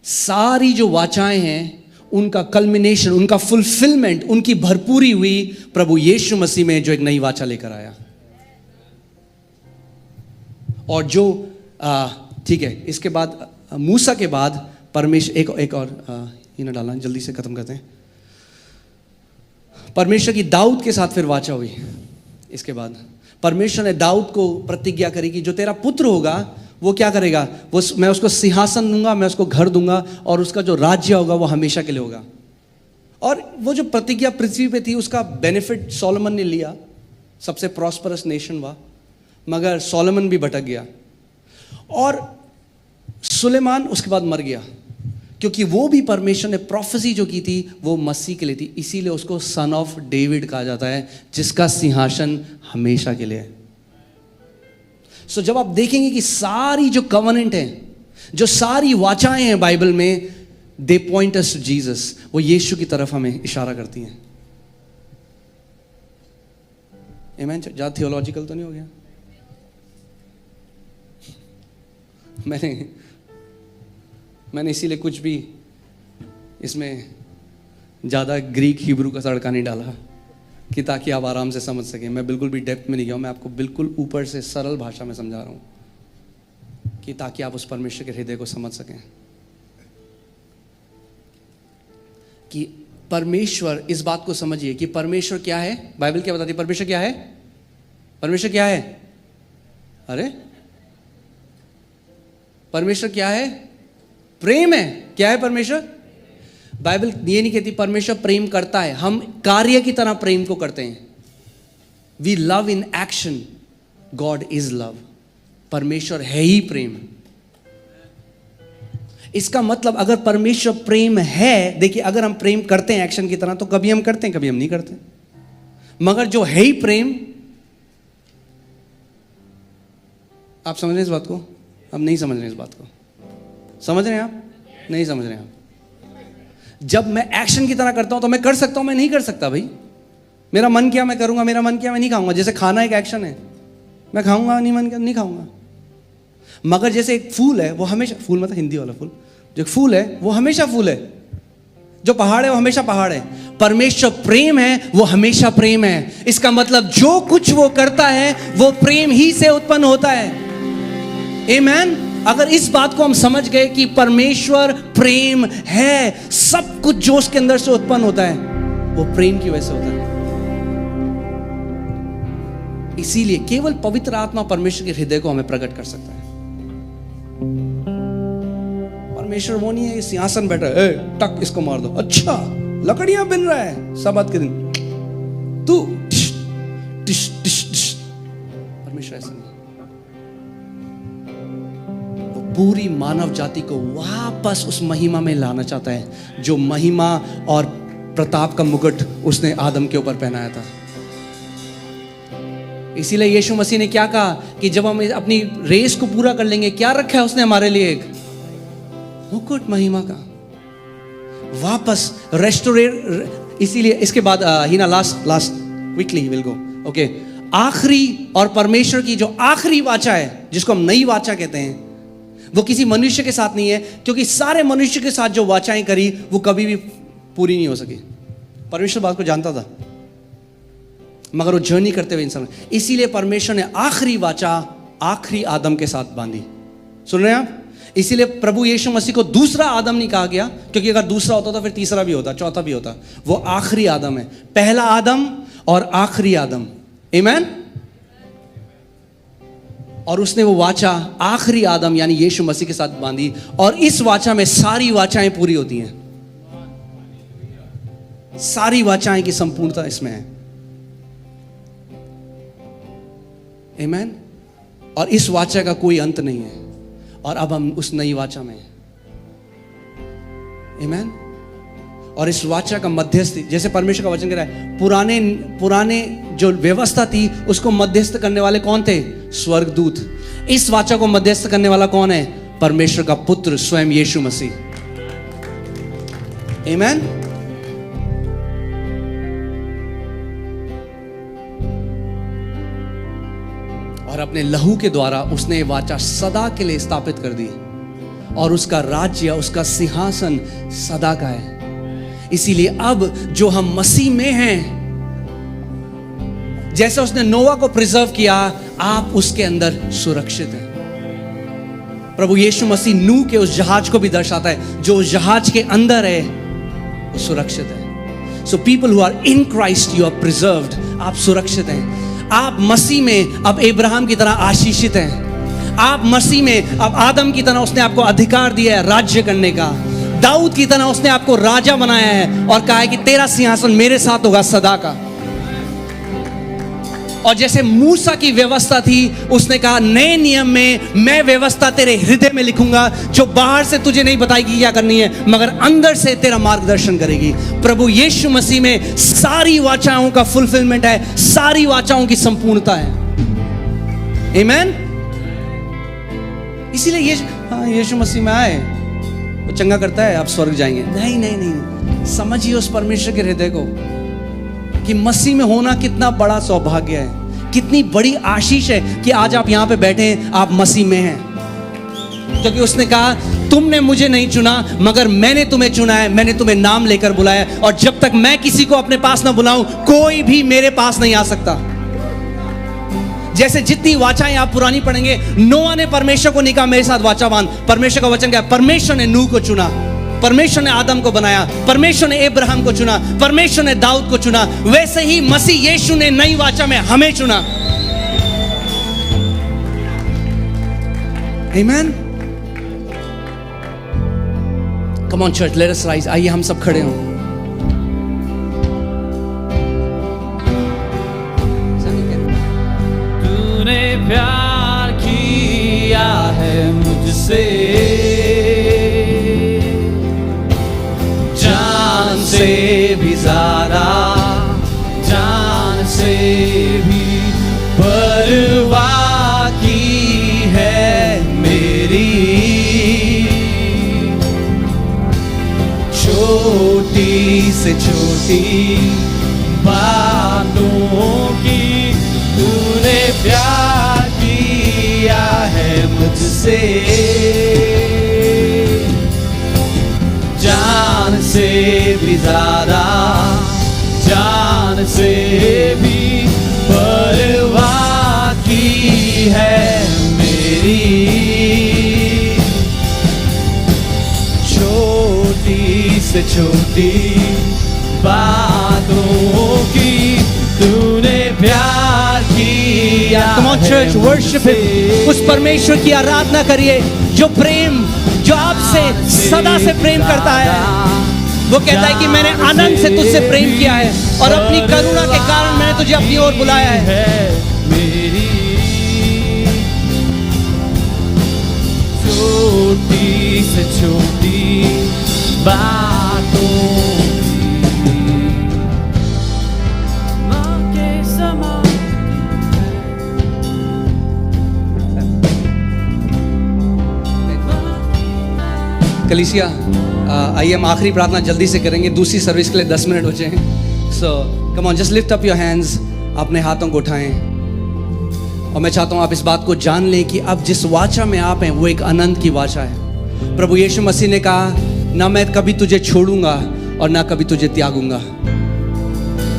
सारी जो वाचाएं हैं उनका कल्मिनेशन, उनका फुलफिलमेंट, उनकी भरपूरी हुई प्रभु यीशु मसीह में, जो एक नई वाचा लेकर आया। और जो ठीक है, इसके बाद मूसा के बाद परमेश्वर एक और ये ना डालना, जल्दी से खत्म करते हैं। परमेश्वर की दाऊद के साथ फिर वाचा हुई। इसके बाद परमेश्वर ने दाऊद को प्रतिज्ञा करी कि जो तेरा पुत्र होगा वो क्या करेगा, वो मैं उसको सिंहासन दूंगा, मैं उसको घर दूंगा और उसका जो राज्य होगा वो हमेशा के लिए होगा। और वो जो प्रतिज्ञा पृथ्वी पे थी उसका बेनिफिट सोलोमन ने लिया, सबसे प्रॉस्परस नेशन हुआ, मगर सोलोमन भी भटक गया और सुलेमान उसके बाद मर गया, क्योंकि वो भी परमेश्वर ने प्रोफेसी जो की थी वो मसीह के लिए थी। इसीलिए उसको सन ऑफ डेविड कहा जाता है, जिसका सिंहासन हमेशा के लिए है। सो जब आप देखेंगे कि सारी जो कवनेंट है, जो सारी वाचाएं हैं बाइबल में, दे पॉइंट अस टू जीसस, वो यीशु की तरफ हमें इशारा करती हैं। आमीन। ज्यादा थियोलॉजिकल तो नहीं हो गया? मैंने इसीलिए कुछ भी इसमें ज़्यादा ग्रीक हिब्रू का तड़का नहीं डाला कि ताकि आप आराम से समझ सकें। मैं बिल्कुल भी डेप्थ में नहीं गया हूँ, मैं आपको बिल्कुल ऊपर से सरल भाषा में समझा रहा हूँ कि ताकि आप उस परमेश्वर के हृदय को समझ सकें कि परमेश्वर, इस बात को समझिए कि परमेश्वर क्या है। बाइबल क्या बताती है परमेश्वर क्या है? परमेश्वर क्या है? अरे परमेश्वर क्या है? प्रेम है। क्या है परमेश्वर? बाइबल ये नहीं कहती परमेश्वर प्रेम करता है, हम कार्य की तरह प्रेम को करते हैं। We love in action, God is love. परमेश्वर है ही प्रेम। इसका मतलब अगर परमेश्वर प्रेम है, देखिए अगर हम प्रेम करते हैं एक्शन की तरह तो कभी हम करते हैं, कभी हम नहीं करते, मगर जो है ही प्रेम, आप समझ रहे हैं इस बात को? हम नहीं समझ रहे इस बात को। समझ रहे हैं आप? नहीं समझ रहे हैं आप। जब मैं एक्शन की तरह करता हूं तो मैं कर सकता हूं, मैं नहीं कर सकता भाई। मेरा मन किया मैं करूंगा, मेरा मन किया मैं नहीं खाऊंगा। जैसे खाना एक एक्शन है, मैं खाऊंगा, नहीं मन किया नहीं खाऊंगा। मगर जैसे एक फूल है, वो हमेशा, फूल मतलब हिंदी वाला फूल, जो एक फूल है वो हमेशा फूल है, जो पहाड़ है वो हमेशा पहाड़ है। परमेश्वर प्रेम है, वो हमेशा प्रेम है। इसका मतलब जो कुछ वो करता है वो प्रेम ही से उत्पन्न होता है। आमीन। अगर इस बात को हम समझ गए कि परमेश्वर प्रेम है, सब कुछ जो उसके अंदर से उत्पन्न होता है वो प्रेम की वजह से होता है। इसीलिए केवल पवित्र आत्मा परमेश्वर के हृदय को हमें प्रकट कर सकता है। परमेश्वर वो नहीं है सिंहासन बैठा है, टक इसको मार दो, अच्छा लकड़ियां बिन रहा है सब्बात के दिन, तू टिश टिश टिश टिश। परमेश्वर ऐसा नहीं, पूरी मानव जाति को वापस उस महिमा में लाना चाहता है, जो महिमा और प्रताप का मुकुट उसने आदम के ऊपर पहनाया था। इसीलिए यीशु मसीह ने क्या कहा कि जब हम अपनी रेस को पूरा कर लेंगे, क्या रखा है उसने हमारे लिए? एक मुकुट महिमा का, वापस रेस्टोरेट। इसीलिए इसके बाद last quickly will go, okay. आखिरी और परमेश्वर की जो आखिरी वाचा है, जिसको हम नई वाचा कहते हैं, वो किसी मनुष्य के साथ नहीं है, क्योंकि सारे मनुष्य के साथ जो वाचाएं करी वो कभी भी पूरी नहीं हो सकी। परमेश्वर बात को जानता था, मगर वो जर्नी करते हुए इंसान, इसीलिए परमेश्वर ने आखिरी वाचा आखिरी आदम के साथ बांधी। सुन रहे हैं आप? इसीलिए प्रभु यीशु मसीह को दूसरा आदम नहीं कहा गया, क्योंकि अगर दूसरा होता तो फिर तीसरा भी होता, चौथा भी होता। वो आखिरी आदम है, पहला आदम और आखिरी आदम। आमीन। और उसने वो वाचा आखिरी आदम यानी यीशु मसीह के साथ बांधी, और इस वाचा में सारी वाचाएं पूरी होती हैं। सारी वाचाएं की संपूर्णता इसमें है। आमीन। और इस वाचा का कोई अंत नहीं है, और अब हम उस नई वाचा में हैं। आमीन। और इस वाचा का मध्यस्थ, जैसे परमेश्वर का वचन कह रहा है, पुराने जो व्यवस्था थी उसको मध्यस्थ करने वाले कौन थे? स्वर्गदूत। इस वाचा को मध्यस्थ करने वाला कौन है? परमेश्वर का पुत्र स्वयं यीशु मसीह। आमीन। और अपने लहू के द्वारा उसने वाचा सदा के लिए स्थापित कर दी, और उसका राज्य, उसका सिंहासन सदा का है। इसीलिए अब जो हम मसीह में हैं, जैसे उसने नोवा को प्रिजर्व किया, आप उसके अंदर सुरक्षित हैं। प्रभु यीशु मसीह नूह के उस जहाज को भी दर्शाता है, जो उस जहाज के अंदर है वो सुरक्षित है। So people who are in Christ you are preserved, आप सुरक्षित हैं। आप मसीह में अब इब्राहिम की तरह आशीषित हैं। आप मसीह में अब आदम की तरह उसने आपको अधिकार दिया है राज्य करने का। दाऊद की तरह उसने आपको राजा बनाया है और कहा है कि तेरा सिंहासन मेरे साथ होगा सदा का। और जैसे मूसा की व्यवस्था थी, उसने कहा नए नियम में मैं व्यवस्था तेरे हृदय में लिखूंगा, जो बाहर से तुझे नहीं बताएगी क्या करनी है, मगर अंदर से तेरा मार्गदर्शन करेगी। प्रभु यीशु मसीह में सारी वाचाओं का फुलफिलमेंट है, सारी वाचाओं की संपूर्णता है। आमीन। इसीलिए यीशु मसीह में आए, वो चंगा करता है, आप स्वर्ग जाएंगे। नहीं नहीं नहीं, समझिए उस परमेश्वर के हृदय को कि मसीह में होना कितना बड़ा सौभाग्य है, कितनी बड़ी आशीष है कि आज आप यहाँ पे बैठे हैं, आप मसीह में हैं। क्योंकि उसने कहा तुमने मुझे नहीं चुना मगर मैंने तुम्हें चुना है, मैंने तुम्हें नाम लेकर बुलाया, और जब तक मैं किसी को अपने पास ना बुलाऊं कोई भी मेरे पास नहीं आ सकता। जैसे जितनी वाचाएं आप पुरानी पढ़ेंगे, नोआ ने परमेश्वर को नहीं कहा मेरे साथ वाचा बांध, परमेश्वर का वचन क्या, परमेश्वर ने नूह को चुना, परमेश्वर ने आदम को बनाया, परमेश्वर ने इब्राहिम को चुना, परमेश्वर ने दाऊद को चुना। वैसे ही मसीह यीशु ने नई वाचा में हमें चुना। आमीन। Come on church, let us rise. आइए हम सब खड़े हों। तूने प्यार किया है मुझसे, जान से भी ज्यादा, जान से भी परवाह की है मेरी। छोटी से छोटी बातों की तूने प्यार किया है मुझसे, जान से भी ज्यादा, जान से भी परवाह की है मेरी। छोटी से छोटी बातों की तूने प्यार किया। Come on church, worship him। उस परमेश्वर की आराधना करिए जो प्रेम, जो आपसे सदा से प्रेम करता है। वो कहता है कि मैंने आनंद से तुझसे प्रेम किया है और अपनी करुणा के कारण मैंने तुझे अपनी ओर बुलाया है। मेरी छोटी से छोटी बातों के समान। कलीसिया, आइए हम आखिरी प्रार्थना जल्दी से करेंगे, दूसरी सर्विस के लिए 10 मिनट बचे हैं। So come on, just lift up your hands, अपने हाथों को उठाएं। और मैं चाहता हूं आप इस बात को जान लें कि अब जिस वाचा में आप हैं वो एक आनंद की वाचा है। प्रभु यीशु मसीह ने कहा ना मैं कभी तुझे छोड़ूंगा और ना कभी तुझे त्यागूंगा।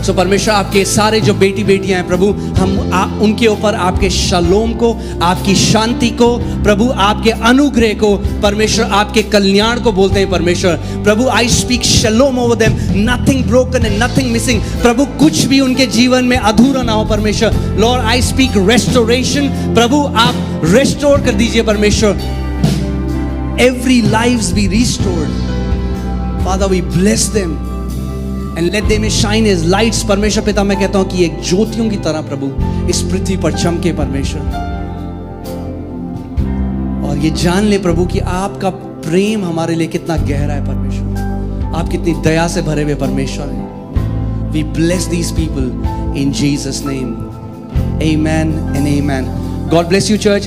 सो परमेश्वर आपके सारे जो बेटी बेटियां हैं प्रभु, हम उनके ऊपर आपके शालोम को, आपकी शांति को, प्रभु आपके अनुग्रह को, परमेश्वर आपके कल्याण को बोलते हैं। परमेश्वर प्रभु, I speak shalom over them, nothing broken and nothing missing. प्रभु कुछ भी उनके जीवन में अधूरा ना हो परमेश्वर। लॉर्ड आई स्पीक रेस्टोरेशन, प्रभु आप रेस्टोर कर दीजिए परमेश्वर। Every lives be restored father, we bless them and let them shine as lights। परमेश्वर पिता, मैं कहता हूं कि एक ज्योतियों की तरह प्रभु इस पृथ्वी पर चमके परमेश्वर। और ये जान ले प्रभु कि आपका प्रेम हमारे लिए कितना गहरा है परमेश्वर, आप कितनी दया से भरे हुए परमेश्वर हैं। We bless these people in Jesus name, amen and amen। God bless you church।